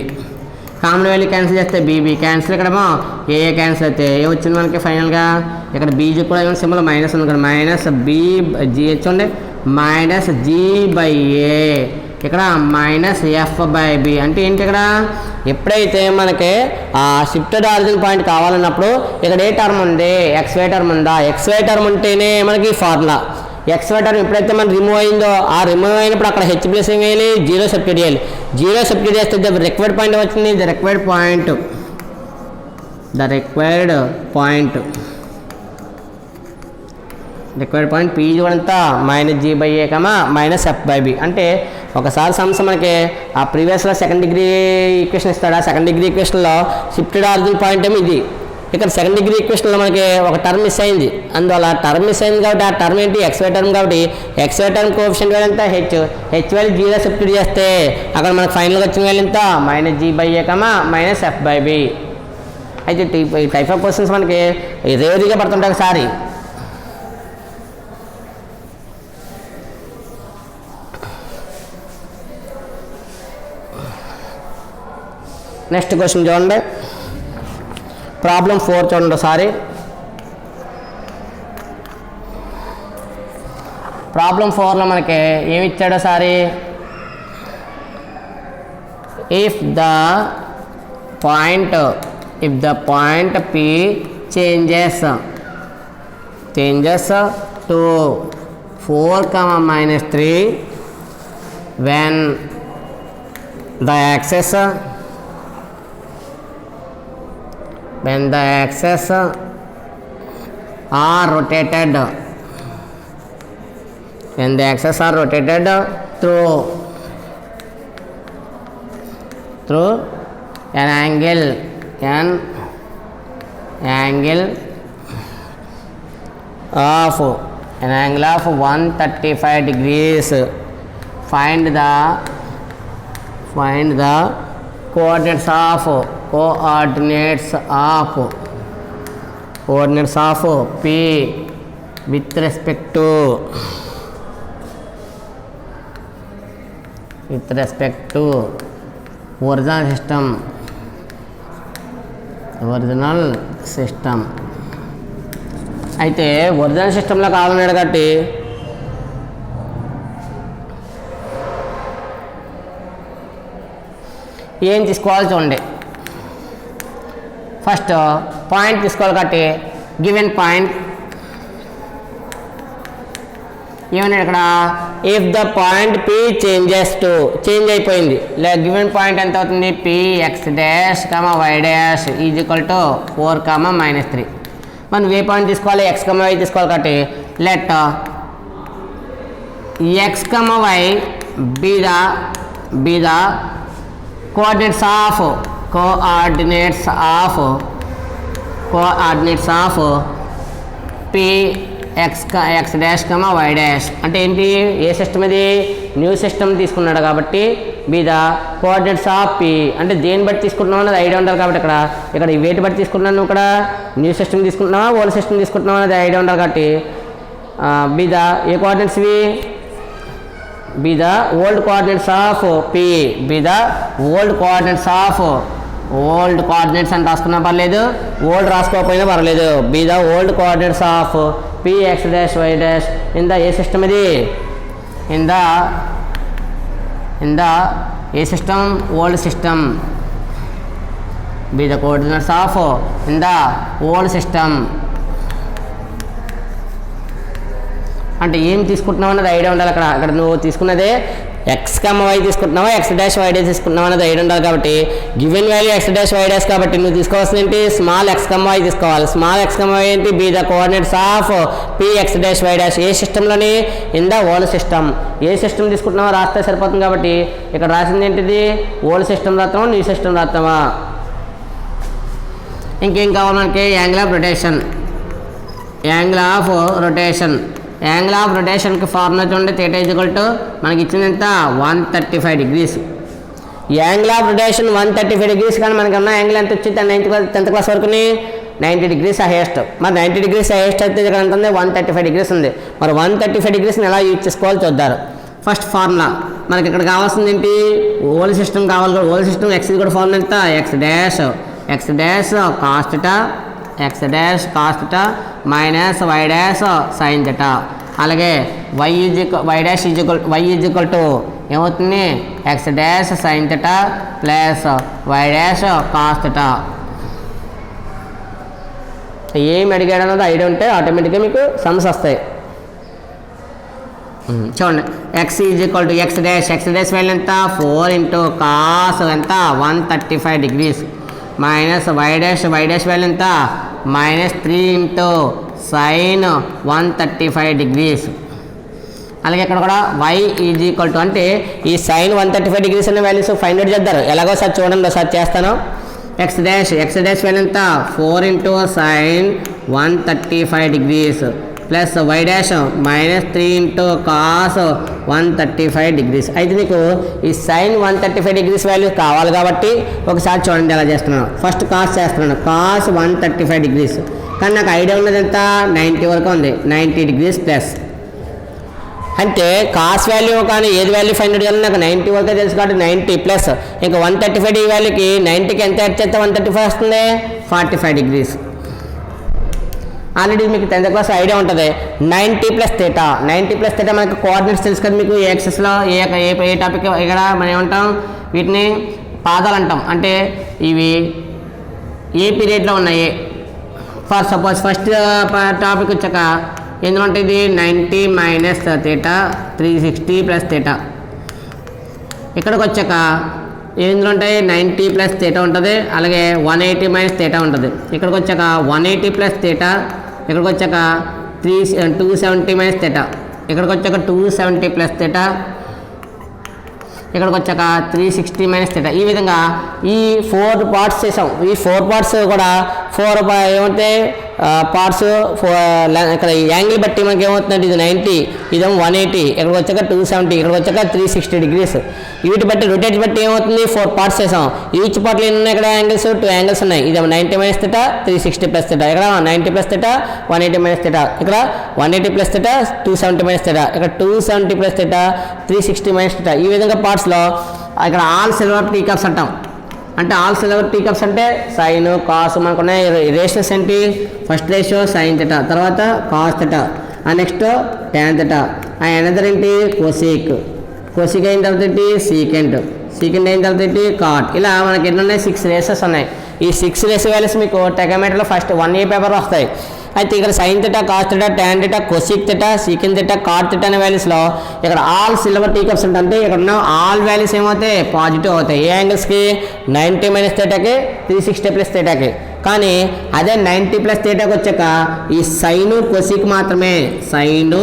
Speaker 1: Common value cancel చేస్తే బీబీ క్యాన్సిల్, ఇక్కడేమో ఏ క్యాన్సిల్ అయితే ఏ వచ్చింది మనకి ఫైనల్గా? ఇక్కడ బీజీ కూడా ఏమైనా సింబల్ మైనస్ ఉంది కదా, మైనస్ bg చూడండి మైనస్ g బై ఏ, ఇక్కడ మైనస్ f బై b. అంటే ఏంటి? ఇక్కడ ఎప్పుడైతే మనకి ఆ షిఫ్టెడ్ ఆరిజిన్ పాయింట్ కావాలన్నప్పుడు ఇక్కడ ఏ టర్మ్ ఉంది? XY టర్మ్ ఉందా? XY టర్మ్ ఉంటేనే మనకి ఫార్ములా. XY టర్మ్ ఎప్పుడైతే మనకి రిమూవ్ అయిందో ఆ రిమూవ్ అయినప్పుడు అక్కడ h ప్లస్ ఏం వేయాలి? 0 సబ్స్టిట్యూట్ చేయాలి. 0 సబ్స్టిట్యూట్ చేస్తే రిక్వైర్డ్ పాయింట్ వచ్చింది. ద రిక్వైర్డ్ పాయింట్ p కూడా అంతా minus g by A minus f by b. అంటే ఒకసారి సమస్య మనకి ఆ ప్రీవియస్లో సెకండ్ డిగ్రీ ఈక్వేషన్ ఇస్తాడు. ఆ సెకండ్ డిగ్రీ ఈక్వేషన్లో షిఫ్టెడ్ ఆరిజిన్ పాయింట్ ఏమో ఇది. ఇక్కడ సెకండ్ డిగ్రీ ఈక్వేషన్లో మనకి ఒక టర్మ్ మిస్ అయింది. అందువల్ల టర్మ్ మిస్ అయింది కాబట్టి ఆ టర్మ్ ఏంటి? XY term. కాబట్టి XY టర్మ్ కోఎఫిషియంట్ వాల్యూ ఎంత? h వాల్యూ 0 సబ్స్టిట్యూట్ చేస్తే అక్కడ మనకు ఫైనల్గా వచ్చిన వాల్యూ ఎంత? Minus g by A minus f by b. అయితే ఈ టైప్ ఆఫ్ క్వశ్చన్స్ మనకి రేరుగా పడుతుంటాయి ఒకసారి. నెక్స్ట్ క్వశ్చన్ చూడండి, ప్రాబ్లం 4 చూడండి ఒకసారి. ప్రాబ్లం 4లో మనకి ఏమి ఇచ్చాడో సారి? If the point P changes to 4, -3 when the axes are rotated, through an angle of 135 degrees. Find the coordinates of P with respect to original system. అయితే ఒరిజినల్ సిస్టంలో కావాలన్నాడు కాబట్టి ఏం తీసుకోవాలి చూడండి. ఫస్ట్ పాయింట్ తీసుకోవాలి కాబట్టి గివెన్ పాయింట్ ఏమన్నా ఇక్కడ if the point P change అయిపోయింది గివెన్ పాయింట్ ఎంత అవుతుంది P X dash why dash is equal to 4, -3. మనం ఏ పాయింట్ తీసుకోవాలి ఎక్స్ వై తీసుకోవాలి కాబట్టి let x why be the coordinates of P X dash why dash అంటే ఏంటి ఏ సిస్టమ్ ఇది న్యూ సిస్టమ్ తీసుకున్నాడు కాబట్టి be the coordinates of P అంటే దేని బట్టి తీసుకుంటున్నావు అనేది ఐడియా ఉండాలి కాబట్టి ఇక్కడ వేటి బట్టి తీసుకుంటున్నాను ఇక్కడ న్యూ సిస్టమ్ తీసుకుంటున్నావా ఓల్డ్ సిస్టమ్ తీసుకుంటున్నావా అనేది ఐడియా ఉండాలి కాబట్టి బి ద ఏ కోఆర్డినేట్స్ ఇవి be the old coordinates of P old coordinates అని రాసుకున్నా పర్లేదు ఓల్డ్ రాసుకోకపోయినా పర్లేదు be the old coordinates of P X dash why dash in the A system ఇది in the A system old system be the coordinates of in the old system అంటే ఏం తీసుకుంటున్నావు అన్నది ఐడియా ఉండాలి అక్కడ నువ్వు తీసుకున్నదే ఎక్స్ వై తీసుకుంటున్నావా X dash why dash తీసుకుంటున్నావు అనేది ఐడియా ఉండాలి కాబట్టి given value X dash why dash కాబట్టి నువ్వు తీసుకోవాల్సింది ఏంటి స్మాల్ ఎక్స్ వై తీసుకోవాలి స్మాల్ ఎక్స్ వై ఏంటి be the coordinates of P X dash why dash A సిస్టంలోని in the old system A system తీసుకుంటున్నావో రాస్తే సరిపోతుంది కాబట్టి ఇక్కడ రాసింది ఏంటిది ఓల్డ్ సిస్టమ్ రాస్తావా న్యూ సిస్టమ్ రాస్తావా ఇంకేం కావాలి మనకి యాంగిల్ ఆఫ్ రొటేషన్కి ఫార్ములా చూడండి థీటా ఈజ్ ఈక్వల్ టు మనకి ఇచ్చింది ఎంత 135 degrees. Angle of rotation 135 degrees కానీ మనకి ఉన్న యాంగిల్ ఎంత వచ్చింది 10th క్లాస్ వరకుని 90 degrees హైయెస్ట్ మరి 90 degrees హైయెస్ట్ అయితే ఇక్కడ ఎంత ఉంది 135 degrees ఉంది మరి 135 degreesని ఎలా యూజ్ చేసుకోవాలో చూద్దారు. ఫస్ట్ ఫార్ములా మనకి ఇక్కడ కావాల్సింది ఏంటి ఓల్డ్ సిస్టమ్ కావాలి ఓల్డ్ సిస్టమ్ ఎక్స్ కూడా ఫార్ములా ఎంత X dash cos theta minus why dash sine theta అలాగే వై ఈజ్ ఈక్వల్ టు ఏమవుతుంది x dash sine theta plus why dash cos theta ఏం అడిగాడు అన్నది ఐడియా ఉంటే ఆటోమేటిక్గా మీకు సమ్స్ వస్తాయి. చూడండి x is equal to X dash value ఎంత 4 ఇంటూ కాస్ ఎంత 135 degrees minus why dash value ఎంత -3 ఇంటూ సైన్ 135 degrees అలాగే ఇక్కడ కూడా వై ఈజ్ ఈక్వల్ టు అంటే ఈ సైన్ 135 degrees అనే వాల్యూస్ ఫైండ్ అవుట్ చేద్దారు ఎలాగో సార్ చూడండి ఒకసారి చేస్తాను ఎక్స్ డాష్ వాల్యూ ఎంత 4 into sine 135 degrees plus why dash -3 into cos 135 degrees అయితే నీకు ఈ సైన్ 135 degrees వాల్యూ కావాలి కాబట్టి ఒకసారి చూడండి ఎలా చేస్తున్నాను ఫస్ట్ కాస్ చేస్తున్నాను కాస్ 135 degrees కానీ నాకు ఐడియా ఉన్నది ఎంత 90 వరకు ఉంది 90 degrees ప్లస్ అంటే కాస్ వాల్యూ కానీ ఏది వాల్యూ ఫైండ్ అవుట్ చేయాలి నాకు 90 వరకే తెలుసు కాబట్టి 90 ప్లస్ ఇంకా 135 వాల్యూకి 90కి ఎంత యాడ్ చేస్తే 135 వస్తుంది 45 degrees ఆల్రెడీ మీకు 10th క్లాస్ ఐడియా ఉంటుంది 90 ప్లస్ థీటా మనకి కోఆర్డినేట్స్ తెలుసు కదా మీకు ఏ యాక్సిస్లో ఏ టాపిక్ ఇక్కడ మనం ఏమంటాం వీటిని పాదాలు అంటాం అంటే ఇవి ఏ పీరియడ్లో ఉన్నాయి ఫర్ సపోజ్ ఫస్ట్ టాపిక్ వచ్చాక ఎందులో ఉంటుంది 90 మైనస్ థీటా 360 ప్లస్ థీటా ఇక్కడికి వచ్చాక ఎందులో ఉంటాయి 90 ప్లస్ థీటా ఉంటుంది అలాగే 180 మైనస్ థీటా ఉంటుంది ఇక్కడికి వచ్చాక 180 ప్లస్ థీటా ఇక్కడికి వచ్చాక 270 మైనస్ థీటా ఇక్కడికి వచ్చాక 270 ప్లస్ థీటా ఇక్కడికి వచ్చాక 360 మైనస్ థీటా. ఈ విధంగా ఈ 4 పార్ట్స్ చేసాం. ఈ 4 పార్ట్స్ కూడా 4 ఏమంటే పార్ట్స్ ఇక్కడ యాంగిల్ బట్టి మనకి ఏమవుతుందంటే ఇది 90, ఇదేమో 180, ఇక్కడికి వచ్చాక 270, ఇక్కడికి వచ్చాక 360 డిగ్రీస్. వీటి బట్టి రొటేట్ బట్టి ఏమవుతుంది 4 పార్ట్స్ చేసాం. ఈచ్ పార్ట్లో ఎన్ని ఉన్నాయి ఇక్కడ యాంగిల్స్ 2 యాంగిల్స్ ఉన్నాయి. ఇదేమో 90 మైనస్ థీటా, 360 ప్లస్ థీటా, ఇక్కడ 90 ప్లస్ థీటా, 180 మైనస్ థీటా, ఇక్కడ 180 ప్లస్ థీటా, 270 మైనస్ థీటా, ఇక్కడ 270 ప్లస్ థీటా, 360 మైనస్ థీటా. ఈ విధంగా పార్ట్స్లో ఇక్కడ ఆల్ సిల్వర్ టీ కప్స్ అంటాం. అంటే ఆల్ సిల్వర్ టీ కప్స్ అంటే సైన్ కాస్ మనకున్న రేషియోస్ ఏంటి, ఫస్ట్ రేషియో సైన్ థీటా, తర్వాత cos theta, next tan theta, another ఏంటి కోసిక్, కోసిక్ అయిన తర్వాత ఏంటి సీకెంట్, సీకెంట్ అయిన తర్వాత ఏంటి కాట్. ఇలా మనకి ఎన్ని ఉన్నాయి 6 రేసెస్ ఉన్నాయి. ఈ 6 రేస్ వాల్యూస్ మీకు టెకామెట్రీలో ఫస్ట్ 1A పేపర్ వస్తాయి. అయితే ఇక్కడ sine theta, cos theta, tan theta, cosec theta, secant theta, cot theta అనే వాల్యూస్లో ఇక్కడ ఆల్ సిల్వర్ టీ కప్స్ అంటే ఇక్కడ ఉన్న ఆల్ వాల్యూస్ ఏమవుతాయి పాజిటివ్ అవుతాయి. ఏ యాంగిల్స్కి 90 మైనస్ థీటాకి, 360 ప్లస్ థీటాకి. కానీ అదే 90 ప్లస్ థీటాకి వచ్చాక ఈ సైను కొసిక్ మాత్రమే, సైను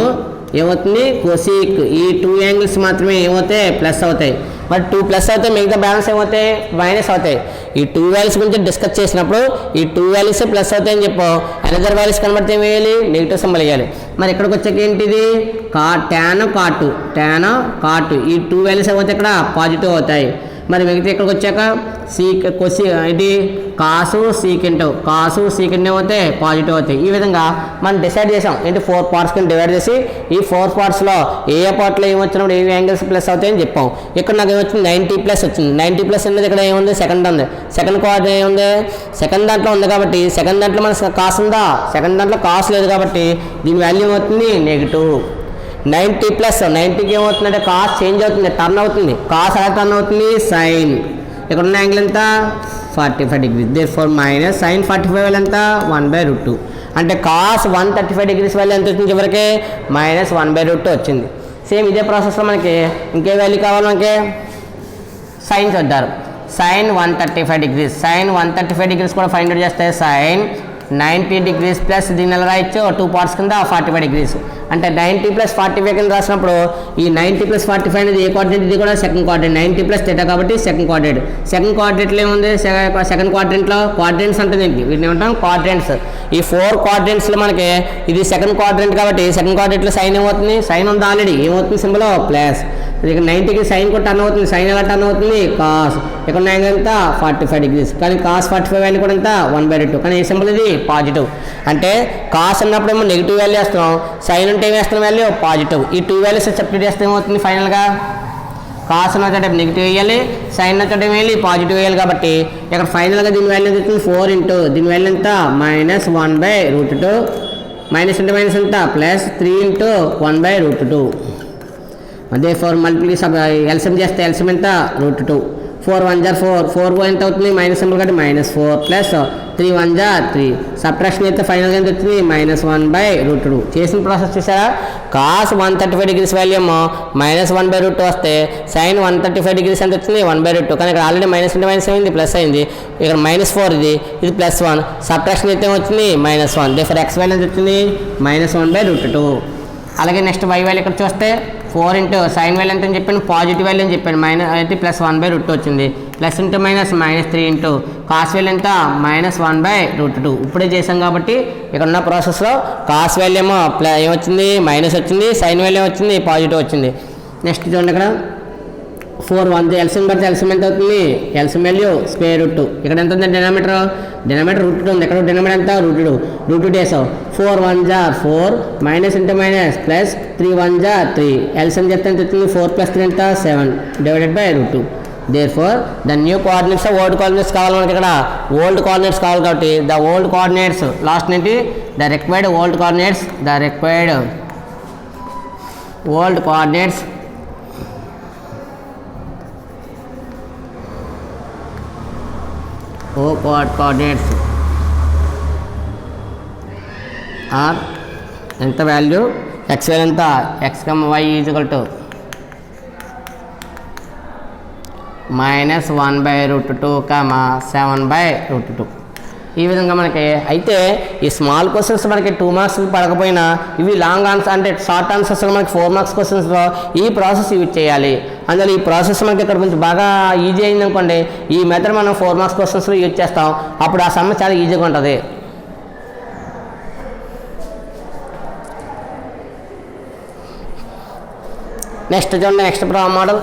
Speaker 1: ఏమవుతుంది కొసిక్, ఈ 2 యాంగిల్స్ మాత్రమే ఏమవుతాయి ప్లస్ అవుతాయి. మరి 2 ప్లస్ అవుతాయి, మిగతా బ్యాలెన్స్ ఏమవుతాయి మైనస్ అవుతాయి. ఈ 2 వాల్యూస్ గురించి డిస్కస్ చేసినప్పుడు ఈ 2 వాల్యూస్ ప్లస్ అవుతాయని చెప్పాం. అనదర్ వాల్యూస్ కనబడితే ఏం వేయాలి నెగిటివ్ సింబల్ వేయాలి. మరి ఇక్కడికి వచ్చాక ఏంటిది ట్యాన్ కాటు, ఈ 2 వాల్యూస్ ఏమవుతాయి ఇక్కడ పాజిటివ్ అవుతాయి. మరి మిగతా ఇక్కడికి వచ్చాక ఇది కాసు సీకెంట్ ఏమవుతే పాజిటివ్ అవుతాయి. ఈ విధంగా మనం డిసైడ్ చేసాం ఏంటి 4 పార్ట్స్ కింద డివైడ్ చేసి ఈ 4 పార్ట్స్లో ఏ పార్ట్లో ఏమొచ్చినప్పుడు ఏ యాంగిల్స్ ప్లస్ అవుతాయని చెప్పాం. ఇక్కడ నాకు ఏమొచ్చింది 90 ప్లస్ వచ్చింది. 90 ప్లస్ అనేది ఇక్కడ ఏముంది సెకండ్ ఉంది, సెకండ్ క్వార్టర్ ఏముంది సెకండ్ దాంట్లో ఉంది కాబట్టి సెకండ్ దాంట్లో మన కాస్ ఉందా, సెకండ్ దాంట్లో కాస్ లేదు కాబట్టి దీని వాల్యూ ఏమవుతుంది నెగిటివ్. 90 ప్లస్ 90కి ఏమవుతుందంటే కాస్ చేంజ్ అవుతుంది, టర్న్ అవుతుంది. కాస్ ఎలా టర్న్ అవుతుంది సైన్, ఇక్కడ ఉన్న యాంగిల్ ఎంత 45 డిగ్రీస్. దేర్ఫోర్ మైనస్ సైన్ 45 ఎంత 1/√2. అంటే కాస్ 135 డిగ్రీస్ వాల్యూ ఎంత వచ్చింది చివరికి -1/√2 వచ్చింది. సేమ్ ఇదే ప్రాసెస్లో మనకి ఇంకే వాల్యూ కావాలి, మనకి సైన్ చూద్దారు. సైన్ 135 డిగ్రీస్, సైన్ 135 డిగ్రీస్ కూడా ఫైండ్ అవుట్ చేస్తే సైన్ 90 డిగ్రీస్ ప్లస్ దీన్ని ఎలా రాయొచ్చు 2 పార్ట్స్ కింద 45 డిగ్రీస్. అంటే 90 ప్లస్ 45 కింద రాసినప్పుడు ఈ 90 ప్లస్ 45 అనేది ఏ కోఆర్డినేట్, ఇది కూడా సెకండ్ కోఆర్డినేట్. 90 ప్లస్ థీటా కాబట్టి సెకండ్ కోఆర్డినేట్. సెకండ్ కోఆర్డినేట్లో ఏముంది సెకండ్ కోఆర్డినేట్లో కోఆర్డినేట్స్ అంటే ఏంటి వీటిని ఏమంటాం కోఆర్డినేట్స్. ఈ 4 కోఆర్డినేట్స్లో మనకి ఇది సెకండ్ కోఆర్డినేట్ కాబట్టి సెకండ్ కోఆర్డినేట్లో సైన్ ఏమవుతుంది, సైన్ ఉంది ఆల్రెడీ, ఏమవుతుంది సింబల్ ప్లస్. ఇక్కడ 90కి సైన్ కూడా టర్న్ అవుతుంది, సైన్ ఎలా టర్న్ అవుతుంది కాస్, ఇక్కడ యాంగిల్ ఎంత 45 డిగ్రీస్. కానీ కాస్ 45 వాల్యూ కూడా ఎంత 1/2. కానీ ఏ సింబల్ ఇది పాజిటివ్. అంటే కాస్ అన్నప్పుడు ఏమో నెగిటివ్ వాల్యూ వేస్తున్నాం, సైన్ అంటే ఏం వేస్తున్నాం వాల్యూ పాజిటివ్. ఈ 2 వాల్యూస్ సబ్స్టిట్యూట్ చేస్తే ఏమవుతుంది ఫైనల్గా కాస్ ఉన్న చోట నెగిటివ్ వేయాలి, సైన్ ఉన్న చోట వేయాలి, పాజిటివ్ వేయాలి. కాబట్టి ఇక్కడ ఫైనల్గా దీని వాల్యూ ఎంత అవుతుంది 4 ఇంటూ దీని వాల్యూ ఎంత -1/√2, మైనస్ అంటే మైనస్ ఎంత ప్లస్ 3 ఇంటూ 1/√2. అదే 4 మల్టిప్లికేషన్ ఎల్సిఎం చేస్తే ఎల్సిఎం ఎంత √2. 4 1 jar 4, 4 ఎంత అవుతుంది మైనస్ సింబల్ కాబట్టి -4 ప్లస్ 3 1 jar 3. సబ్ట్రాక్షన్ అయితే ఫైనల్గా ఎంత వచ్చింది -1/√2. చేసిన ప్రాసెస్ చూసారా, కాస్ 135 డిగ్రీస్ వాల్యూ ఏమో -1/√2 వస్తే సైన్ 135 డిగ్రీస్ ఎంత వచ్చింది 1/√2. కానీ ఇక్కడ ఆల్రెడీ మైనస్ అంటే మైనస్ అయింది ప్లస్ అయింది, ఇక్కడ -4 ఇది +1. సబ్ట్రాక్షన్ అయితే వచ్చింది -1. దేర్ఫోర్ ఎక్స్ వాల్యూ ఎంత వచ్చింది -1/√2. అలాగే నెక్స్ట్ వై వాల్యూ ఇక్కడ చూస్తే 4 ఇంటూ సైన్ వాల్యూ ఎంత అని చెప్పాను పాజిటివ్ వాల్యూ అని చెప్పాను, అయితే +1/√2 వచ్చింది. Plus into minus -3 into cos value ఎంత -1/√2. ఇప్పుడే చేసాం కాబట్టి ఇక్కడ ఉన్న ప్రాసెస్లో కాస్ వాల్యూ ఏమో ఏమొచ్చింది మైనస్ వచ్చింది, సైన్ వాల్యూ వచ్చింది పాజిటివ్ వచ్చింది. నెక్స్ట్ చూడండి ఇక్కడ 4 1 ఎల్సిఎం పడితే ఎల్సిఎం ఎంత అవుతుంది ఎల్సిఎం వాల్యూ √2. ఇక్కడ ఎంత ఉంది డినామినేటర్ √2 ఉంది, ఇక్కడ డినామినేటర్ ఎంత √2 చేసావు. 4 1 jar 4 minus into minus plus 3 1 jar 3. LCM చెప్తే ఎంత వచ్చింది 4 + 3 ఎంత 7 /√2. Therefore the new coordinates old coordinates కావాలి మనకి, ఇక్కడ ఓల్డ్ కోఆర్డినేట్స్ కావాలి కాబట్టి ద ఓల్డ్ కోఆర్డినేట్స్ లాస్ట్ ఏంటి the required old coordinates, the required old coordinates coordinates are ఎంత వాల్యూ x వాల్యూ ఎంత x, y = -1/√2, 7/√2. ఈ విధంగా మనకి అయితే ఈ స్మాల్ క్వశ్చన్స్ మనకి 2 మార్క్స్ పడకపోయినా ఇవి లాంగ్ ఆన్సర్ అంటే షార్ట్ ఆన్సర్స్ మనకి 4 మార్క్స్ క్వశ్చన్స్లో ఈ ప్రాసెస్ యూజ్ చేయాలి. అందులో ఈ ప్రాసెస్ మనకి ఇక్కడ కొంచెం బాగా ఈజీ అయింది అనుకోండి, ఈ మెథడ్ మనం 4 మార్క్స్ క్వశ్చన్స్లో యూజ్ చేస్తాం. అప్పుడు ఆ సమ్ చాలా ఈజీగా ఉంటుంది. నెక్స్ట్ చూడండి, నెక్స్ట్ ప్రాబ్లం మోడల్.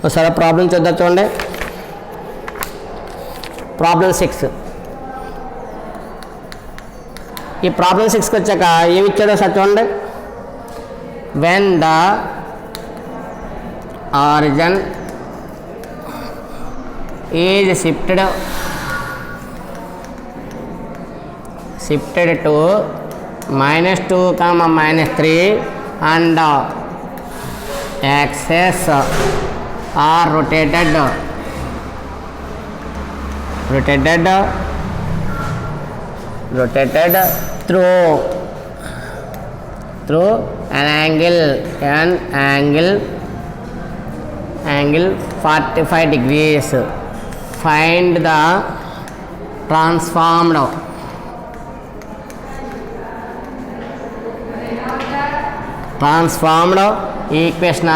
Speaker 1: ఒకసారి ప్రాబ్లం చూద్దాం. చూడండి, ప్రాబ్లం 6. ఈ ప్రాబ్లం 6కి వచ్చాక ఏమి ఇచ్చాడో సార్ చూడండి. When the origin is shifted to -2, -3 and axes are rotated through an angle 45 degrees. Find the transformed equation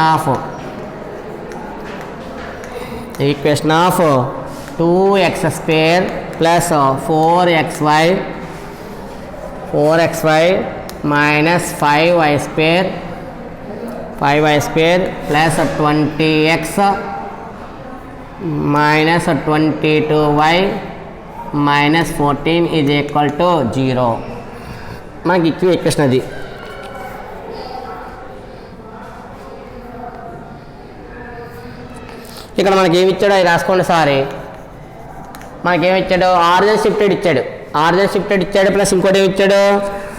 Speaker 1: of 2x square plus 4xy minus 5y square plus 20x minus 22y minus 14 is equal to 0. మనకి equation అది. ఇక్కడ మనకి ఏమి ఇచ్చాడో అది రాసుకోండి. Sorry, మనకేమి ఇచ్చాడు, ఆరిజిన్ షిఫ్టెడ్ ఇచ్చాడు ప్లస్ ఇంకోటి ఏమి ఇచ్చాడు,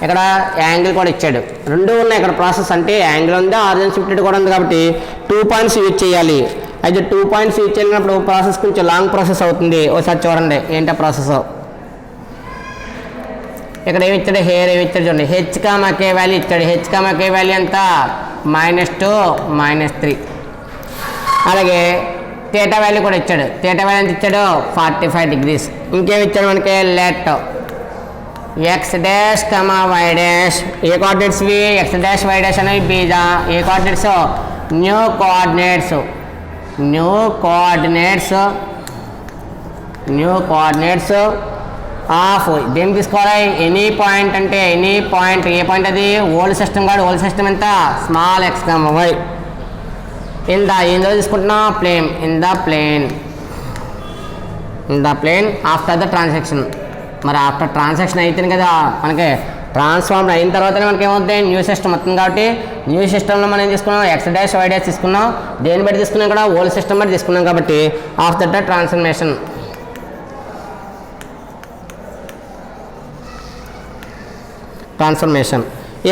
Speaker 1: ఇక్కడ యాంగిల్ కూడా ఇచ్చాడు. రెండు ఉన్నాయి ఇక్కడ ప్రాసెస్. అంటే యాంగిల్ ఉంది, ఆరిజిన్ షిఫ్టెడ్ కూడా ఉంది కాబట్టి 2 పాయింట్స్ యూజ్ చేయాలి. అయితే 2 పాయింట్స్ యూజ్ చేసినప్పుడు ప్రాసెస్ కొంచెం లాంగ్ ప్రాసెస్ అవుతుంది. ఒకసారి చూడండి ఏంటో ప్రాసెస్. ఇక్కడ ఏమి ఇచ్చాడు, హెయిర్ ఏమి ఇచ్చాడు చూడండి. h,k వాల్యూ ఇచ్చాడు. h,k వాల్యూ ఎంత, -2 -3. అలాగే థీటా వాల్యూ కూడా ఇచ్చాడు. థీటా వాల్యూ ఎంత ఇచ్చాడు, 45 degrees. ఇంకేమి ఇచ్చాడు మనకి, let x dash y dash, A coordinates ఇవి, x డాష్ y డాష్ అనేవి బీజా. A coordinates, new coordinates of దేని తీసుకోవాలి, ఎనీ పాయింట్. అంటే ఎనీ పాయింట్, ఏ పాయింట్ అది, ఓల్డ్ సిస్టమ్ కాదు. ఓల్డ్ సిస్టమ్ ఎంత, స్మాల్ x, y. ఏందో తీసుకుంటున్నా, plane. In the plane after the transaction. మరి ఆఫ్టర్ ట్రాన్సాక్షన్ అయితేనే కదా మనకి ట్రాన్స్ఫార్మ్ అయిన తర్వాతనే మనకి ఏమవుతుంది, న్యూ సిస్టమ్ వస్తుంది. కాబట్టి న్యూ సిస్టంలో మనం ఏం తీసుకున్నాం, x డాష్ y డాష్ తీసుకున్నాం. దేని బట్టి తీసుకున్నాం, ఇక్కడ ఓల్డ్ సిస్టమ్ బట్టి తీసుకున్నాం. కాబట్టి ఆఫ్టర్ ద ట్రాన్స్ఫర్మేషన్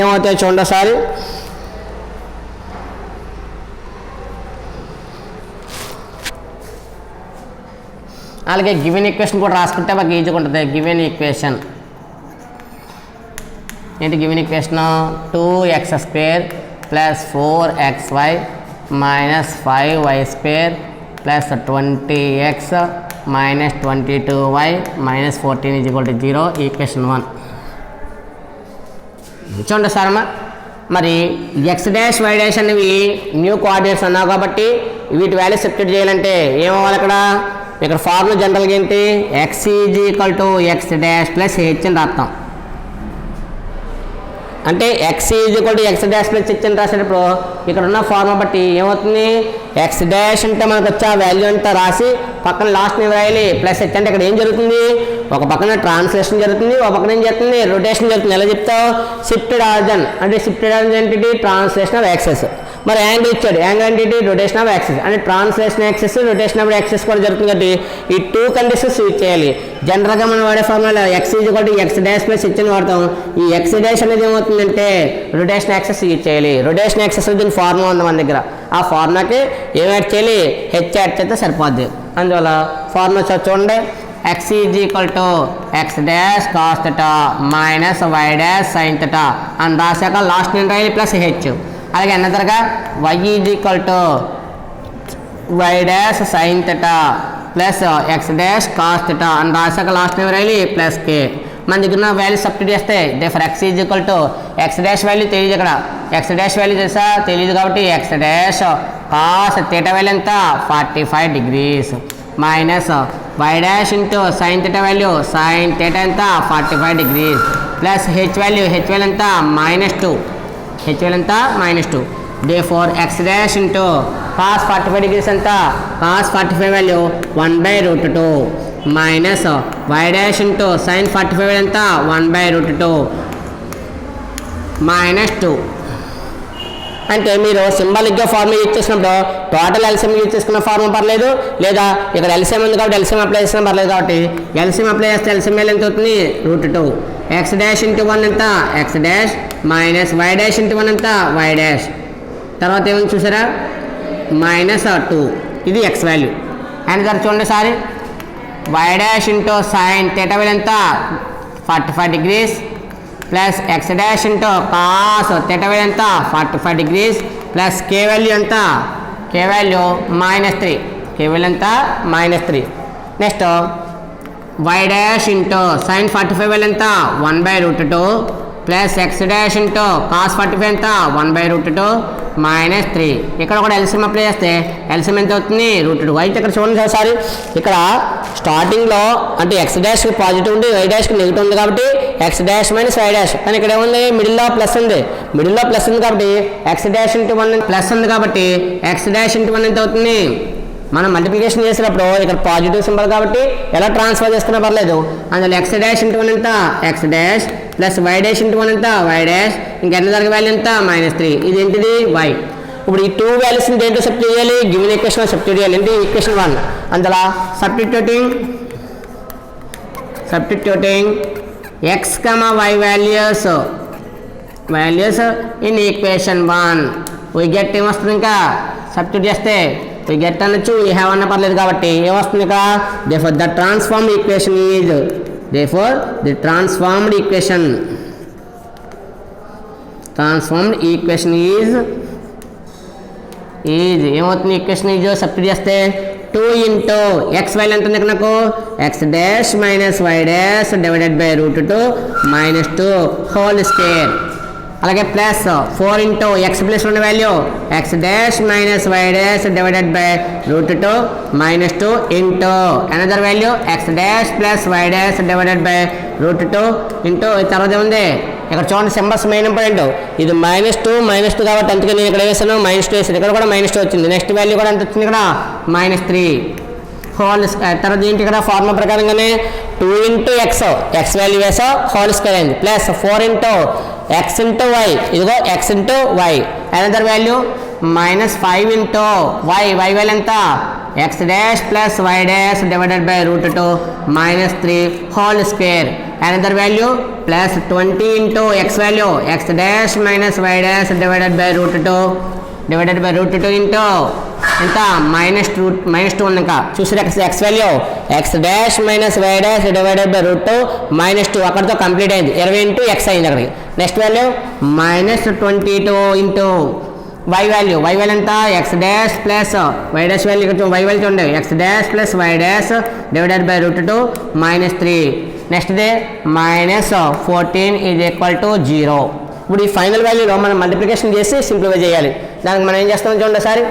Speaker 1: ఏమవుతాయి చూడండి ఒకసారి. అలాగే గివెన్ ఈక్వేషన్ కూడా రాసుకుంటే మాకు ఈజీగా ఉంటుంది. గివెన్ ఈక్వేషన్ ఏంటి, given equation 2x square plus 4xy minus 5y square plus 20x minus 22y minus 14 is equal to 0. Equation 1 చూడండి సార్. మరి x డాష్ y డాష్ అనేవి న్యూ కోఆర్డినేట్స్ అన్నావు కాబట్టి వీటి వాల్యూ సబ్స్టిట్యూట్ చేయాలంటే ఏమవ్వాలి, ఇక్కడ ఫార్ములా జనరల్గా ఏంటి, x is equal to x dash plus h అని రాస్తాం. అంటే x is equal to x dash plus h అని రాసేటప్పుడు ఇక్కడ ఉన్న ఫార్ములా బట్టి ఏమవుతుంది, x డాష్ అంటే మనకు వచ్చే వాల్యూ అంతా రాసి పక్కన లాస్ట్ని రాయాలి, ప్లస్ h అంటే ఇక్కడ ఏం జరుగుతుంది, ఒక పక్కన ట్రాన్స్లేషన్ జరుగుతుంది, ఒక పక్కన ఏం జరుగుతుంది, రొటేషన్ జరుగుతుంది. ఎలా చెప్తావు, షిఫ్టెడ్ ఆరిజిన్ అంటే షిఫ్టెడ్ ఆరిజిన్ ఏంటి, ట్రాన్స్లేషన్ ఆఫ్ యాక్సెస్. మరి యాంగిల్ ఇచ్చాడు, యాంగిల్ అంటే రొటేషన్ ఆఫ్ యాక్సెస్. అంటే translation access, rotation of access కూడా జరుగుతుంది. కాబట్టి ఈ 2 కండిషన్స్ యూజ్ చేయాలి. జనరల్గా మనం వాడే formula x is equal to x dash plus h అని వాడతాం. ఈ x డాష్ అనేది ఏమవుతుందంటే రొటేషన్ యాక్సెస్ యూజ్ చేయాలి. రొటేషన్ యాక్సెస్ దీని ఫార్ములా ఉంది మన దగ్గర. ఆ ఫార్ములాకి ఏం యాడ్ చేయాలి, h యాడ్ చేస్తే సరిపోద్ది. అందువల్ల ఫార్ములా చూడండి, x is equal to X dash cos theta minus why dash sine theta అని రాశాక లాస్ట్ నేను రాయాలి ప్లస్ హెచ్. అలాగే అన్నదరగా y is equal to y dash sine theta plus x dash cos theta అని రాశాక లాస్ట్ నేను రాయాలి ప్లస్ కే. మన దగ్గర ఉన్న వాల్యూ సబ్స్టిట్యూట్ చేస్తే therefore x is equal to X dash value తెలియదు, ఇక్కడ ఎక్స్ డాష్ వాల్యూ తెలుసా తెలియదు కాబట్టి X dash cos theta value ఎంత 45 degrees minus why dash into sine theta value sine theta ఎంత 45 డిగ్రీస్ ప్లస్ హెచ్ వాల్యూ ఎంత -2, H value ఎంత -2. Therefore X dash into cos 45 degrees ఎంత cos 45 value 1/√2 minus why dash into sine 45 ఎంత 1/√2 -2. అంటే మీరు సింబాలిక్గా formula use చేసినప్పుడు total LCM use చేసుకున్న ఫార్ములా పర్లేదు, లేదా ఇక్కడ ఎల్సిఎం ఉంది కాబట్టి ఎల్సిఎం అప్లై చేసినా పర్లేదు. కాబట్టి ఎల్సిఎం అప్లై చేస్తే ఎల్సిఎం వాల్యూ ఎంత అవుతుంది √2. ఎక్స్ డాష్ ఇంటూ 1 ఎంత X dash minus why dash into 1 ఎంత వై డాష్. తర్వాత ఏమైనా చూసారా -2 ఇది ఎక్స్ వాల్యూ. అండ్ సార్ చూడండి sorry y dash into sine theta value ఎంత 45 degrees plus x dash into cos theta value ఎంత 45 డిగ్రీస్ ప్లస్ కే value ఎంత కే వాల్యూ -3, కే value ఎంత -3. Next y dash into sine 45 value ఎంత 1/√2 plus x dash into cos 45 ఎంత 1/√2 -3. ఇక్కడ కూడా LCM apply చేస్తే LCM ఎంత అవుతుంది √2. అయితే ఇక్కడ చూడండి ఒకసారి ఇక్కడ స్టార్టింగ్లో అంటే ఎక్స్ డాష్ పాజిటివ్ ఉంది వై డాష్కి నెగిటివ్ ఉంది కాబట్టి X dash minus why dash, కానీ ఇక్కడ ఏముంది మిడిల్లో ప్లస్ ఉంది, మిడిల్లో ప్లస్ ఉంది కాబట్టి ఎక్స్ డాష్ ఇంటూ 1 ప్లస్ ఉంది కాబట్టి ఎక్స్ డాష్ ఇంటూ 1 ఎంత అవుతుంది. మనం మల్టిప్లికేషన్ చేసినప్పుడు ఇక్కడ పాజిటివ్ సింబల్ కాబట్టి ఎలా ట్రాన్స్ఫర్ చేసుకున్నా పర్లేదు. అందులో ఎక్స్ డాష్ ఇంటూ 1 ఎంత X dash plus why dash into 1 ఎంత వై డాష్, ఇంకా ఎంత జరిగే వాల్యూ ఎంత -3. ఇది ఏంటిది వై. ఇప్పుడు ఈ 2 వాల్యూస్ని దేంట్లో సబ్స్టిట్యూట్ చేయాలి గివెన్ ఈక్వేషన్ సబ్స్టిట్యూట్ చేయాలి. ఏంటి ఈక్వేషన్ 1 అందులో substituting x y values in equation 1 we get ఏమొస్తుంది ఇంకా సబ్స్టిట్యూట్ చేస్తే వీ గెట్ అనొచ్చు వీ హ్యావ్ అన్న పర్లేదు కాబట్టి ఏమొస్తుంది ఇక therefore the transformed equation is transformed equation is ఏమవుతుంది ఈక్వేషన్ ఈజ్ సబ్స్టిట్యూట్ చేస్తే 2 ఇంటూ ఎక్స్ వాల్యూ ఎంత ఉంది ఇక్కడ నాకు x dash minus why dash divided by √2 -2 whole square. అలాగే ప్లస్ 4 ఇంటూ ఎక్స్ ప్లస్ ఉన్న value X dash minus why dash divided by √2 -2 into another value X dash plus why dash divided by √2 into తర్వాత ఏముంది ఇక్కడ చూడండి symbols main important. ఇది -2 కాబట్టి అందుకే నేను ఇక్కడ వేసాను -2 వేసాను, ఇక్కడ కూడా -2 వచ్చింది. నెక్స్ట్ వాల్యూ కూడా ఎంత వచ్చింది ఇక్కడ -3 హోల్ స్క్వేర్. తర్వాత ఏంటి ఇక్కడ ఫార్ములా ప్రకారంగానే 2 ఇంటూ ఎక్స్ వాల్యూ వేసా హోల్ స్క్వేర్ అయింది plus 4 into X into Y ఇదిగో X into Y another value -5 into Y value ఎంత X dash plus why dash divided by √2 -3 whole square another value plus 20 into X value X dash minus why dash divided by √2 into ఎంత -2 ఉంది ఇంకా చూసారు X value X dash minus why dash divided by √2 -2 అక్కడితో complete అయింది 20 into X అయింది అక్కడికి. Next value -22 into Y value ఎంత X dash plus why dash value ఇక్కడ వై వాల్యూ చూడండి X dash plus why dash divided by √2 -3. Next దే -14 is equal to 0. ఇప్పుడు ఈ ఫైనల్ వాల్యూలో మనం మల్టిప్లికేషన్ చేసి సింప్లిఫై చేయాలి. దానికి మనం ఏం చేస్తామో చూడండి ఒకసారి.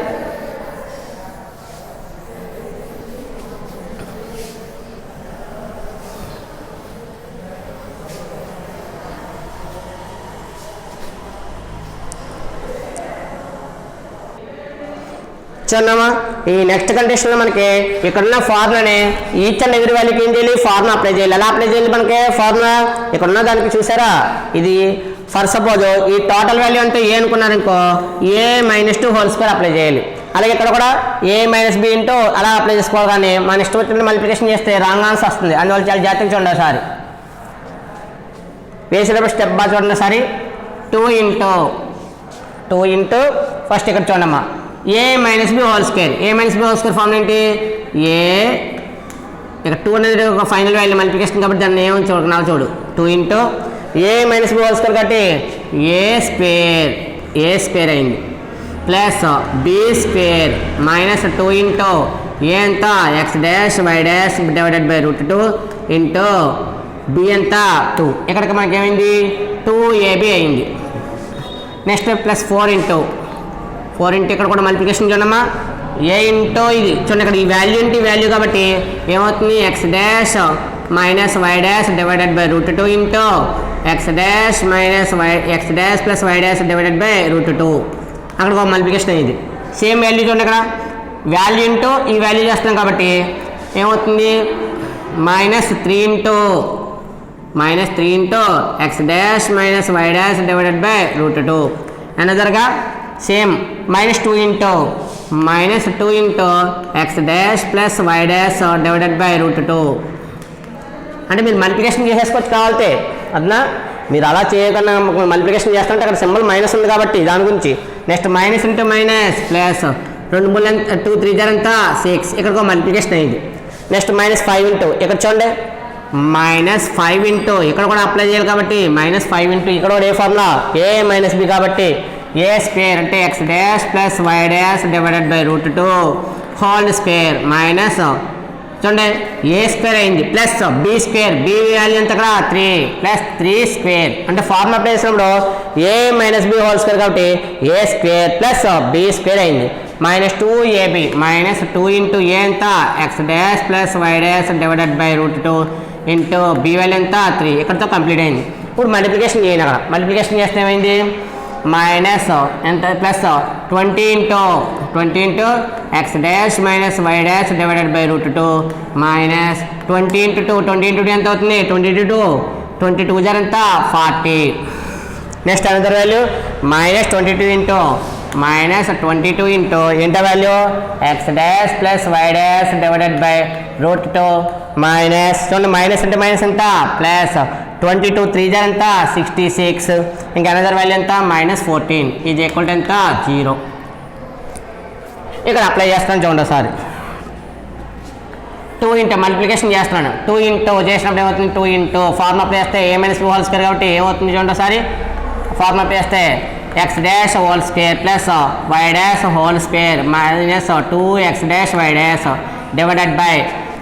Speaker 1: చూడమ్మా ఈ నెక్స్ట్ కండిషన్లో మనకి ఇక్కడున్న ఫార్ములానే ఈచ్ అండ్ ఎవ్రీ వాల్యూకి ఏం చేయాలి ఫార్ములా అప్లై చేయాలి. ఎలా అప్లై చేయాలి మనకి ఫార్ములా ఇక్కడున్న దానికి చూసారా ఇది ఫర్ సపోజ్ ఈ టోటల్ వాల్యూ అంటే ఏ అనుకున్నారు ఇంకో a -2 హోల్ స్క్వేర్ అప్లై చేయాలి. అలాగే ఇక్కడ కూడా a - b ఇంటూ అలా అప్లై చేసుకోవాలి. కానీ మన ఇష్టం వచ్చిన మల్టిప్లికేషన్ చేస్తే రాంగ్ ఆన్సర్ వస్తుంది. అందువల్ల చాలా జాగ్రత్తగా చూడండి ఒకసారి వేసేటప్పుడు స్టెప్ బాగా చూడండి ఒకసారి. 2 ఇంటూ ఫస్ట్ ఇక్కడ చూడమ్మా A minus B whole square. A minus B whole square formula ఏంటి? ఏ ఇక్కడ 2 అనేది ఒక ఫైనల్ వాల్యూ మల్టిప్లికేషన్ కాబట్టి దాన్ని ఏమని చూడకున్నావు చూడు. 2 into A minus B whole square కాబట్టి ఏ స్క్వేర్ అయింది plus B square minus 2 into ఏ ఎంత X dash why dash divided by root 2 into B ఎంత 2. ఇక్కడికి మనకి ఏమైంది 2ab అయింది. నెక్స్ట్ ప్లస్ 4 ఇంటూ ఇక్కడ కూడా మల్టిప్లికేషన్ చూడమ్మా. ఏ ఇంటూ ఇది చూడండి ఇక్కడ ఈ వాల్యూ ఇంటి వాల్యూ కాబట్టి ఏమవుతుంది x dash minus why dash divided by root 2 into X dash plus why dash divided by root 2. అక్కడ ఒక మల్టిప్లికేషన్ అయింది. సేమ్ వాల్యూ చూడండి ఇక్కడ వాల్యూ ఇంటూ ఈ వాల్యూ చేస్తున్నాం కాబట్టి ఏమవుతుంది -3 into X dash minus why dash divided by root 2. అనదర్గా same -2 into X dash plus why dash divided by root 2. అంటే మీరు మల్టిప్లికేషన్ చేసేసుకోవచ్చు కావాలితే అదనా. మీరు అలా చేయకుండా మల్టిప్లికేషన్ చేస్తుంటే అక్కడ సింబల్ మైనస్ ఉంది కాబట్టి దాని గురించి. Next minus into minus plus 2 2 3 జరంతా 6 ఇక్కడ ఒక మల్టిప్లికేషన్ అయింది. నెక్స్ట్ -5 ఇంటూ ఇక్కడ చూడండి -5 ఇంటూ ఇక్కడ కూడా అప్లై చేయాలి కాబట్టి -5 ఇంటూ ఇక్కడ కూడా ఏ ఫార్ములా ఏ మైనస్ బి కాబట్టి ఏ స్క్వేర్ అంటే x dash plus why dash divided by root 2 whole square minus చూడండి ఏ స్క్వేర్ అయింది plus B square b value ఎంత ఇక్కడ 3 ప్లస్ 3 స్క్వేర్ అంటే ఫార్ములా అప్లై చేసినప్పుడు a minus B whole square కాబట్టి ఏ square plus B square అయింది. -2ab -2 into ఏ ఎంత X dash plus why dash divided by root 2 into B value ఎంత 3 ఇక్కడతో complete అయింది. ఇప్పుడు మల్టిప్లికేషన్ చేయండి. అక్కడ మల్టిప్లికేషన్ చేస్తే ఏమైంది మైనస్ ఎంత plus 20 into X dash minus why dash divided by root 2 minus 20 into 2 ఎంత అవుతుంది 22 ఎంత 40. నెక్స్ట్ అనదర్ వాల్యూ -22 ఇంటూ ఎంత value X dash plus why dash divided by root 2 minus చూడండి మైనస్ అంటే మైనస్ ఎంత ప్లస్ 22 3 ఎంత 66 ఇంకా అనదర్ వాల్యూ ఎంత -14 ఈజ్ ఈక్వల్ టు ఎంత 0. ఇక్కడ అప్లై చేస్తాను చూడండి ఒకసారి. 2 ఇంటూ మల్టిప్లికేషన్ చేస్తున్నాను. 2 ఇంటూ చేసినప్పుడు ఏమవుతుంది 2 ఇంటూ ఫార్ములా అప్లై చేస్తే a minus B whole square కాబట్టి ఏమవుతుంది చూడండి ఒకసారి. ఫార్ములా అప్లై చేస్తే x dash whole square plus why dash whole square minus 2x dash why dash divided by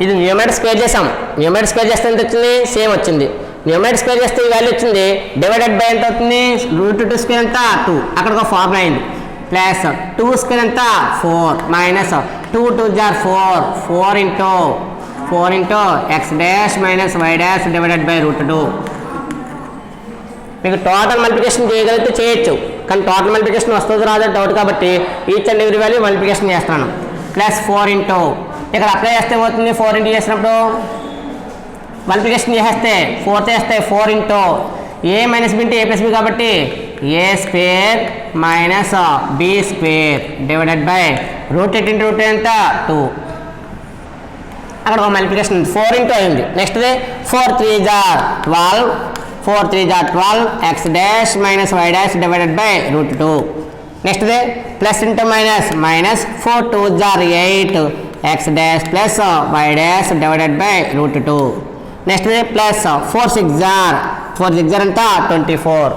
Speaker 1: ఇది న్యూమరేటర్ స్క్వేర్ చేసాం. న్యూమరేటర్ స్క్వేర్ చేస్తే ఎంత వచ్చింది సేమ్ వచ్చింది. న్యూమరేటర్ స్క్వేర్ చేస్తే ఈ వాల్యూ వచ్చింది. డివైడెడ్ బై ఎంత అవుతుంది రూట్ 2 స్క్వేర్ ఎంత 2 అక్కడ ఒక ఫార్ములా అయింది ప్లస్ 2 స్క్వేర్ ఎంత 4 మైనస్ 2 2 జార్ 4 into X dash minus why dash divided by root 2. మీకు టోటల్ మల్టిప్లికేషన్ చేయగలిగితే చేయొచ్చు కానీ టోటల్ మల్టిప్లికేషన్ వస్తుంది రాదో డౌట్ కాబట్టి each and every value multiplication చేస్తాను. ప్లస్ 4 ఇంటూ ఇక్కడ అప్లై చేస్తే ఏమవుతుంది 4 ఇంటూ చేసినప్పుడు మల్టిప్లికేషన్ చేస్తే 4 చేస్తే 4 into A minus B into A plus B కాబట్టి ఏ square minus B square divided by root 8 into root ఎంత 2 అక్కడ ఒక మల్టిప్లికేషన్ 4 ఇంటూ అయింది. నెక్స్ట్ 4 3 జార్ 12 X dash minus why dash divided by root 2. Next plus into minus 4 2 జార్ 8 X dash plus why dash divided by root 2. Next plus 4 6 జార్ ఎంత 24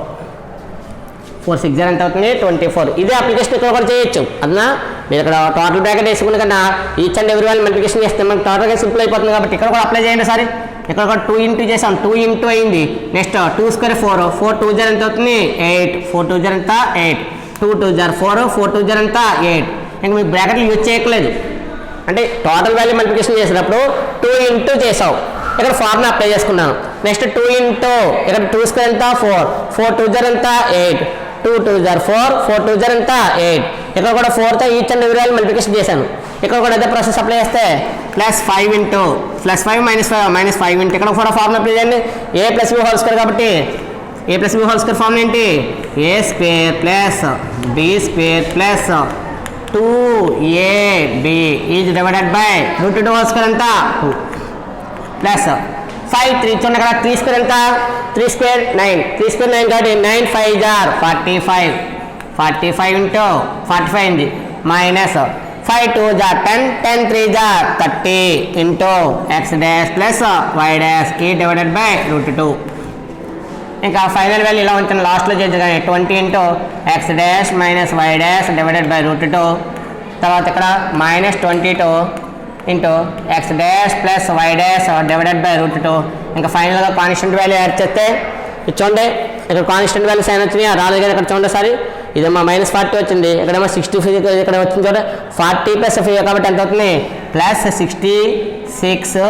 Speaker 1: 4 6 జార్ ఎంత అవుతుంది 24. ఇదే అప్లికేషన్ ఇక్కడ కూడా చేయొచ్చు అదనా. మీరు ఇక్కడ టోటల్ బ్రాకెట్ వేసుకున్న కన్నా each and every value multiplication చేస్తే మనకి టోటల్గా సింపుల్ అయిపోతుంది కాబట్టి ఇక్కడ కూడా అప్లై చేయండి సార్. ఇక్కడ కూడా 2 ఇంటూ చేసాం 2 ఇంటూ అయింది. నెక్స్ట్ 2 స్క్వేర్ 4 2 జార్ ఎంత అవుతుంది 8 4 2 జార్ ఎంత 8 2 2 జార్ 4 2 జార్ ఎంత 8. ఇంకా మీకు బ్రాకెట్లు యూజ్ చేయట్లేదు అంటే టోటల్ వాల్యూ మల్టిప్లికేషన్ చేసినప్పుడు 2 ఇంటూ చేసావు ఇక్కడ ఫార్ములా అప్లై చేసుకున్నాను. నెక్స్ట్ 2 ఇంటూ ఇక్కడ 2 స్క్వేర్ ఎంత 4 2 జార్ ఎంత 8 2 2 జార్ 4 2 జార్ ఎంత 8. ఇక్కడ కూడా 4తో each and every value multiplication చేశాను. ఇక్కడ కూడా అదే ప్రాసెస్ అప్లై చేస్తే plus 5 into plus 5 minus 5 into ఇక్కడ కూడా ఫార్ములా అప్లై చేయండి. A plus B whole square కాబట్టి A plus B whole square formula ఏంటి A square plus B square plus 2ab is divided by root 2 whole square ఎంత 2 plus 5 3 చూడండి అక్కడ 3 square ఎంత 3 square 9 3 square 9 కాబట్టి 9 5 జార్ 45 ఇంటూ 45 అయింది minus 5 2 జా 10 10 3 జా 30 into X dash plus why dash ఈ డివైడెడ్ బై √2. ఇంకా ఫైనల్ వాల్యూ ఇలా ఉంచాను, లాస్ట్లో చేద్దాం కానీ 20 into X dash minus why dash divided by √2. తర్వాత ఇక్కడ -22 into X dash plus why dash divided by √2. ఇంకా ఫైనల్గా కాన్స్టెంట్ వాల్యూ యాడ్ చేస్తే ఇది చూడండి, ఇక్కడ కాన్స్టెంట్ వాల్యూ సైన్ వచ్చినాయి, రాలేదు కదా ఇక్కడ చూడండి ఒకసారి. ఇదేమో -40 వచ్చింది, ఇక్కడేమో 65 ఇక్కడ వచ్చింది చూడండి. 40 + 5 కాబట్టి ఎంత అవుతుంది +66.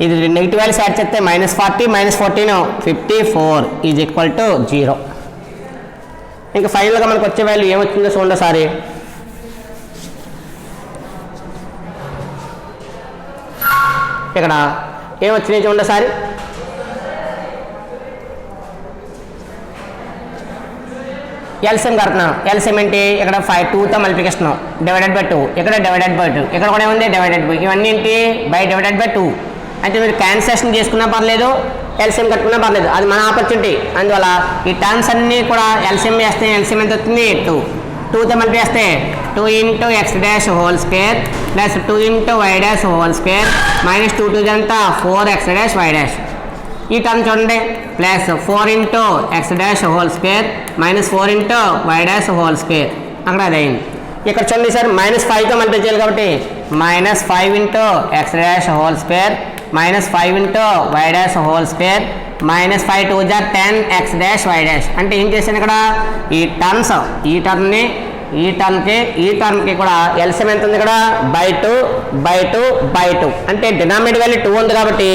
Speaker 1: ఇది నెగిటివ్ వాల్యూస్ యాడ్ చేస్తే -40 -14 54 ఈజ్ ఈక్వల్ టు 0. ఇంకా ఫైనల్గా మనకు వచ్చే వాల్యూ ఏమొచ్చిందో చూడండి ఒకసారి. ఇక్కడ ఏమొచ్చినాయి చూడండి ఒకసారి. ఎల్సిఎం కడుతున్నాను. ఎల్సిఎం ఏంటి, ఇక్కడ 5 2తో మల్టిప్లికేషన్ డివైడెడ్ బై 2, ఇక్కడ డివైడెడ్ బై 2, ఇక్కడ కూడా ఏముంది డివైడెడ్ బై, ఇవన్నీ ఏంటి బై డివైడెడ్ బై 2. అంటే మీరు క్యాన్సలేషన్ చేసుకున్నా పర్లేదు, ఎల్సిఎం కట్టుకున్నా పర్లేదు, అది మన ఆపర్చునిటీ. అందువల్ల ఈ టర్మ్స్ అన్నీ కూడా ఎల్సిఎం వేస్తే ఎల్సిఎం ఎంత అవుతుంది 2. 2తో మల్టిప్లై చేస్తే 2 into X dash whole square plus 2 into y dash whole square minus 2 2 అంతా 4 ఎక్స్ డాష్ వై డాష్. ఈ టర్మ్ చూడండి plus 4 into X dash whole square minus 4 into y dash whole square. అక్కడ అది అయింది. ఇక్కడ చూడండి సార్ -5తో మల్టిప్లై చేయాలి కాబట్టి -5 into X dash whole square minus 5 into y dash whole square -5 2 జా 10 ఎక్స్ డాష్ వై డాష్. అంటే ఏం చేశాను ఇక్కడ ఈ టర్మ్స్, ఈ టర్మ్కి కూడా ఎల్సిఎం ఎంత ఉంది ఇక్కడ బై 2 అంటే డినామినేటర్ వాల్యూ 2 ఉంది కాబట్టి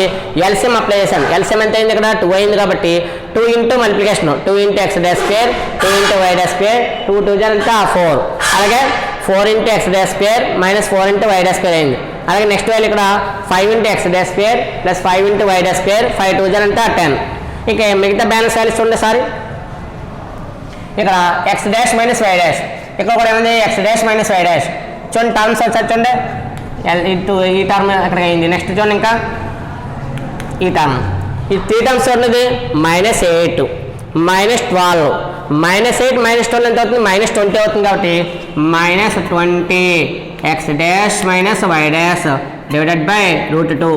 Speaker 1: ఎల్సిఎం అప్లై చేశాను. ఎల్సిఎం ఎంత అయింది ఇక్కడ 2 అయింది కాబట్టి 2 into multiplication 2 into X dash square 2 into y dash square 2 2 జా అంతా 4, అలాగే 4 into X dash square minus 4 into y dash square అయింది. అలాగే నెక్స్ట్ వాల్యూ ఇక్కడ 5 into X dash square plus 5 into y dash square 5 2 జా అంతా 10. ఇక మిగతా బ్యాలెన్స్ వాల్యూస్ చూడండి సార్. ఇక్కడ x dash minus why dash, ఇక్కడ కూడా ఏముంది X dash minus why dash. చూడండి టర్మ్స్ చూడండి ఈ టర్మ్ అక్కడ అయింది. నెక్స్ట్ చూడండి ఇంకా ఈ టర్మ్, ఈ 3 టర్మ్స్ చూడండి -8 -12 -8 -12 ఎంత అవుతుంది -20 అవుతుంది కాబట్టి -20 x dash minus why dash divided by √2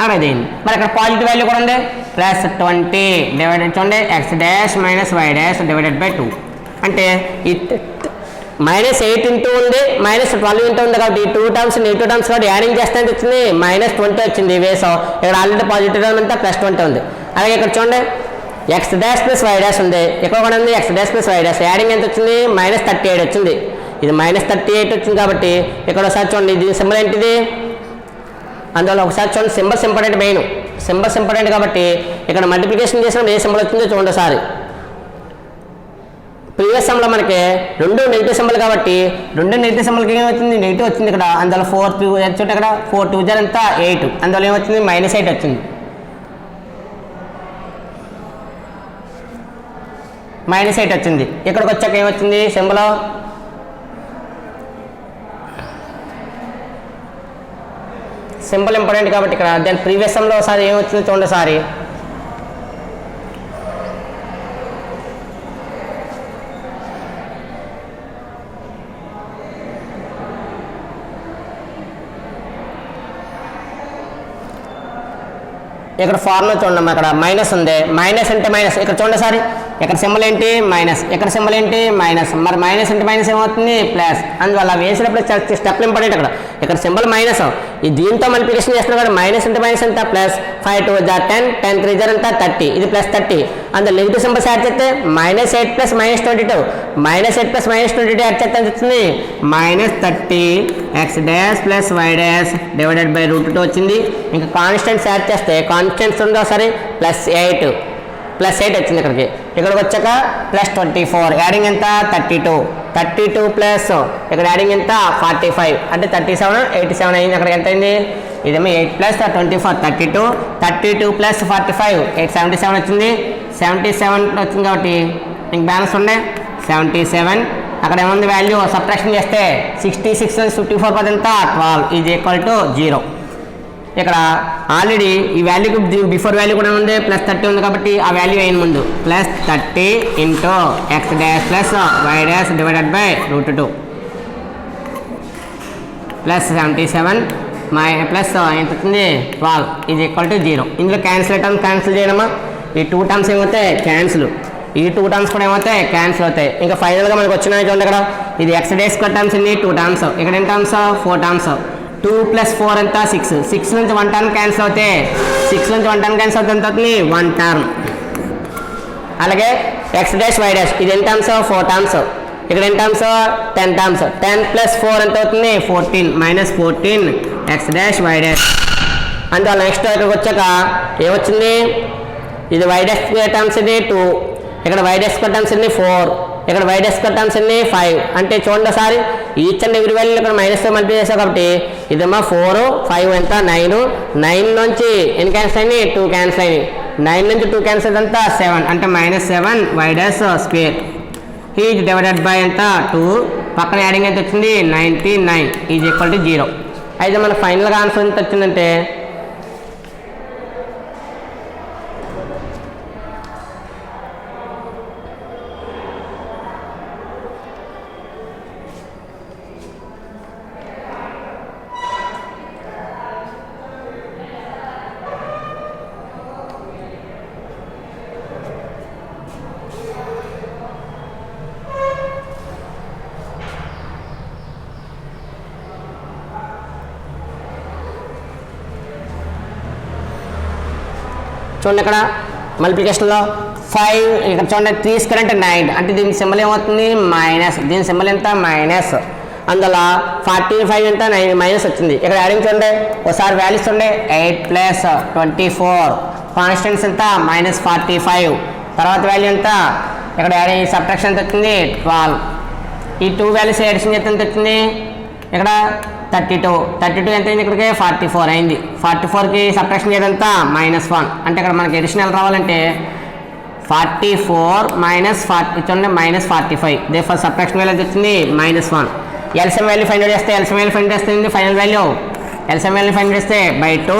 Speaker 1: అక్కడ అయింది. మరి ఇక్కడ పాజిటివ్ వాల్యూ కూడా ఉంది +20 డివైడెడ్ చూడండి X dash minus why dash divided by 2. అంటే ఈ -8 ఇంటూ ఉంది -12 ఇంటూ ఉంది కాబట్టి 2 టర్మ్స్ నెగిటివ్ టర్మ్స్ కాబట్టి యాడింగ్ చేస్తే ఎంత వచ్చింది -20 వచ్చింది. వేసాం ఇక్కడ ఆల్రెడీ పాజిటివ్ టర్మ్ అంతా +20 ఉంది. అలాగే ఇక్కడ చూడండి X dash plus why dash ఉంది, ఇక్కడ కూడా ఉంది x dash plus why dash, adding ఎంత వచ్చింది -38 వచ్చింది. ఇది -38 వచ్చింది కాబట్టి ఇక్కడ ఒకసారి చూడండి దీని సింబల్ ఏంటిది, అందువల్ల ఒకసారి చూడండి symbols important, main symbols important కాబట్టి ఇక్కడ మల్టిప్లికేషన్ చేసినప్పుడు ఏ సింబల్ వచ్చిందో చూడండి ఒకసారి. ప్రీవియస్ సమ్లో మనకి 2 నెగిటివ్ సింబల్ కాబట్టి 2 నెగిటివ్ సింబల్కి ఏమవుతుంది నెగిటివ్ వచ్చింది ఇక్కడ. అందువల్ల 4 2 చూడండి ఇక్కడ 4 2 జా అంతా 8, అందువల్ల ఏమొచ్చింది -8 వచ్చింది. -8 వచ్చింది. ఇక్కడికి వచ్చాక ఏమొచ్చింది సింబల్ ఇంపార్టెంట్ కాబట్టి ఇక్కడ దాని ప్రీవియస్ సమ్లో ఒకసారి ఏమొచ్చింది చూడండి ఒకసారి. ఇక్కడ ఫార్ములా చూడండి, అక్కడ మైనస్ ఉంది, మైనస్ అంటే మైనస్, ఇక్కడ చూడండి సార్ ఇక్కడ సింబల్ ఏంటి మైనస్, ఇక్కడ సింబల్ ఏంటి మైనస్, మరి మైనస్ అంటే మైనస్ ఏమవుతుంది ప్లస్. అందువల్ల వేసినప్పుడు స్టెప్ ఇంపార్టెంట్ ఇక్కడ సింబల్ మైనస్, ఈ దీంతో మల్టిప్లికేషన్ చేస్తున్నాం కదా మైనస్ అంటే మైనస్ ఎంత ప్లస్ 5 2 జా 10 10 3 జా అంతా 30, ఇది +30. అందులో నెగిటివ్ సింబల్స్ యాడ్ చేస్తే -8 + -22 -8 + -22 యాడ్ చేస్తే ఎంత వచ్చింది -30 x dash plus why dash divided by √2 వచ్చింది. ఇంకా కాన్స్టెంట్స్ యాడ్ చేస్తే కాన్స్టెంట్స్ ఉందో సరే +8 వచ్చింది. ఇక్కడికి వచ్చాక +24 యాడింగ్ ఎంత 32 ప్లస్ ఇక్కడ యాడింగ్ ఎంత 45 అంటే 37 87 అయింది. అక్కడికి ఎంత అయింది ఇదేమో 8 + 24 32 ప్లస్ 45 877 వచ్చింది. 77 వచ్చింది కాబట్టి ఇంక బ్యాలెన్స్ ఉండే 77. అక్కడ ఏముంది వాల్యూ సబ్ట్రాక్షన్ చేస్తే 66 54 ఎంత 12 ఈజ్ ఈక్వల్ టు 0. ఇక్కడ ఆల్రెడీ ఈ వాల్యూకి బిఫోర్ వాల్యూ కూడా ఉంది, ప్లస్ 30 ఉంది కాబట్టి ఆ వాల్యూ అయిన ముందు plus 30 into X dash plus why dash divided by √2 plus 77 plus ఎంత వచ్చింది 12 ఈజ్ ఈక్వల్ టు 0. ఇందులో క్యాన్సిల్ టర్మ్స్ క్యాన్సిల్ చేయడమా, ఈ 2 టర్మ్స్ ఏమవుతాయి క్యాన్సిల్, ఈ 2 టర్మ్స్ కూడా ఏమవుతాయి క్యాన్సిల్ అవుతాయి. ఇంకా ఫైనల్గా మనకు వచ్చినాయి చూడండి, ఇక్కడ ఇది ఎక్స్ డాష్ స్క్వేర్ టర్మ్స్ ఇన్ని 2 టర్మ్స్, ఇక్కడ ఎన్ని టర్మ్స్ 4 టర్మ్స్, 2 + 4 ఎంత 6, 6 నుంచి 1 టర్మ్ క్యాన్సిల్ అవుతాయి, 6 నుంచి 1 టర్మ్ క్యాన్సిల్ అవుతుంది, ఎంత అవుతుంది 1 టర్మ్. అలాగే ఎక్స్ డాష్ వై డాష్ ఇది ఎన్ని టర్మ్స్ 4 టర్మ్స్, ఇక్కడ ఎన్ని టర్మ్స్ 10 టర్మ్స్, 10 + 4 ఎంత అవుతుంది 14 -14 ఎక్స్ డాష్ వై డాష్. అందువల్ల నెక్స్ట్ ఇక్కడికి వచ్చాక ఏమొచ్చింది, ఇది వై డాష్ స్క్వేర్ టర్మ్స్ ఇది 2, ఇక్కడ వై డాష్ స్క్వేర్ టర్మ్స్ ఇది 4, ఇక్కడ వై డాష్ స్క్వేర్ టర్మ్స్ ఇది 5. అంటే చూడండి ఒకసారి ఈచ్ అండ్ ఎవ్రీ వాల్యూ ఇక్కడ మైనస్తో మల్టిప్లై చేసాం కాబట్టి ఇదేమో 4 5 ఎంత 9, 9 నుంచి ఎన్ని క్యాన్సిల్ అయినాయి 2 క్యాన్సిల్ అయినాయి, 9 నుంచి 2 క్యాన్సిల్ అంతా 7 అంటే -7 y dash square is divided by ఎంత 2, పక్కన యాడింగ్ ఎంత వచ్చింది 99 ఈజ్ ఈక్వల్ టు 0. అయితే మనకు ఫైనల్గా ఆన్సర్ ఎంత వచ్చిందంటే చూడండి ఇక్కడ మల్టిప్లికేషన్లో 5, ఇక్కడ చూడండి 3² అంటే 9, అంటే దీని సింబల్ ఏమవుతుంది మైనస్, దీని సింబల్ ఎంత మైనస్, అందులో 45 ఎంత 9 మైనస్ వచ్చింది. ఇక్కడ యాడింగ్ చూడండి ఒకసారి వాల్యూస్ చూడండి 8 + 24 కాన్స్టెంట్స్ ఎంత -45, తర్వాత వాల్యూ ఎంత ఇక్కడ యాడింగ్ సబ్ట్రాక్షన్ ఎంత వచ్చింది 12, ఈ 2 వాల్యూస్ ఎడిషన్ చేస్తే ఎంత వచ్చింది ఇక్కడ 32 ఎంత అయింది ఇక్కడికి 44 అయింది, 44కి సబ్ట్రాక్షన్ చేదంతా -1, అంటే ఇక్కడ మనకి ఎడిషన్ ఎలా రావాలంటే 44 - 40 చూడండి -45, దేర్ సబ్ట్రాక్షన్ వాల్యూ వచ్చింది -1. ఎల్సిఎం వాల్యూ ఫైండ్ అవుట్ చేస్తే final value LCM value find చేస్తే /2,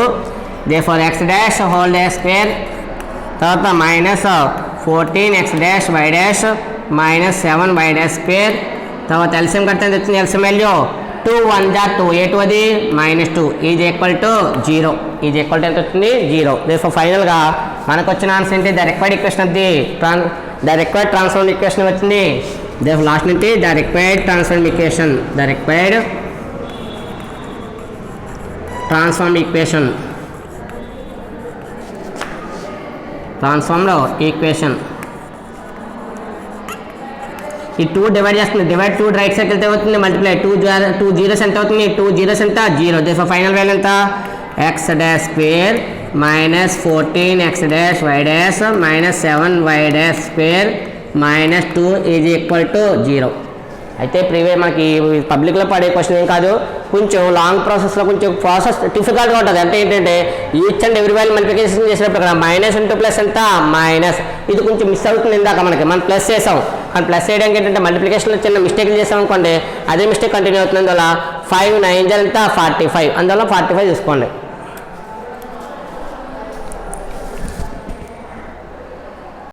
Speaker 1: there x dash whole dash square, తర్వాత -14 x dash why dash -7 y dash square, తర్వాత ఎల్సిఎం కడితే ఎంత వచ్చింది ఎల్సిఎం వాల్యూ 2 1 = 2, ఏ2 అది -2 is equal to 0, is equal to ఎంత వచ్చింది 0. దేర్ ఫైనల్గా మనకు వచ్చిన ఆన్సర్ ఏంటి the required equation of the required transform equation వచ్చింది. దేర్ లాస్ట్ ఏంటి the required transform equation, the required transform equation ఈ 2 డివైడ్ చేస్తుంది, డివైడ్ 2 రైట్ సైడ్ వెళ్తే అవుతుంది మల్టిప్లై 2 జీరోస్ ఎంత అవుతుంది 2 జీరోస్ ఎంత 0, దేర్ ఫైనల్ వాల్యూ ఎంత X dash square -14 x dash why dash -7 y dash square -2 is equal to 0. అయితే previous మనకి పబ్లిక్లో పడే క్వశ్చన్ ఏం కాదు, కొంచెం లాంగ్ ప్రాసెస్లో కొంచెం ప్రాసెస్ డిఫికల్ట్గా ఉంటుంది. అంటే ఏంటంటే each and every value multiplication చేసినప్పుడు ఇక్కడ -++ ఎంత మైనస్, ఇది కొంచెం మిస్ అవుతుంది. ఇందాక మనం ప్లస్ చేసాం, కానీ ప్లస్ చేయడానికి ఏంటంటే మల్టిప్లికేషన్లో చిన్న మిస్టేక్లు చేసాం అనుకోండి, అదే మిస్టేక్ కంటిన్యూ అవుతుంది. అందువల్ల 5 9 ఎంత 45, అందువల్ల 45 తీసుకోండి.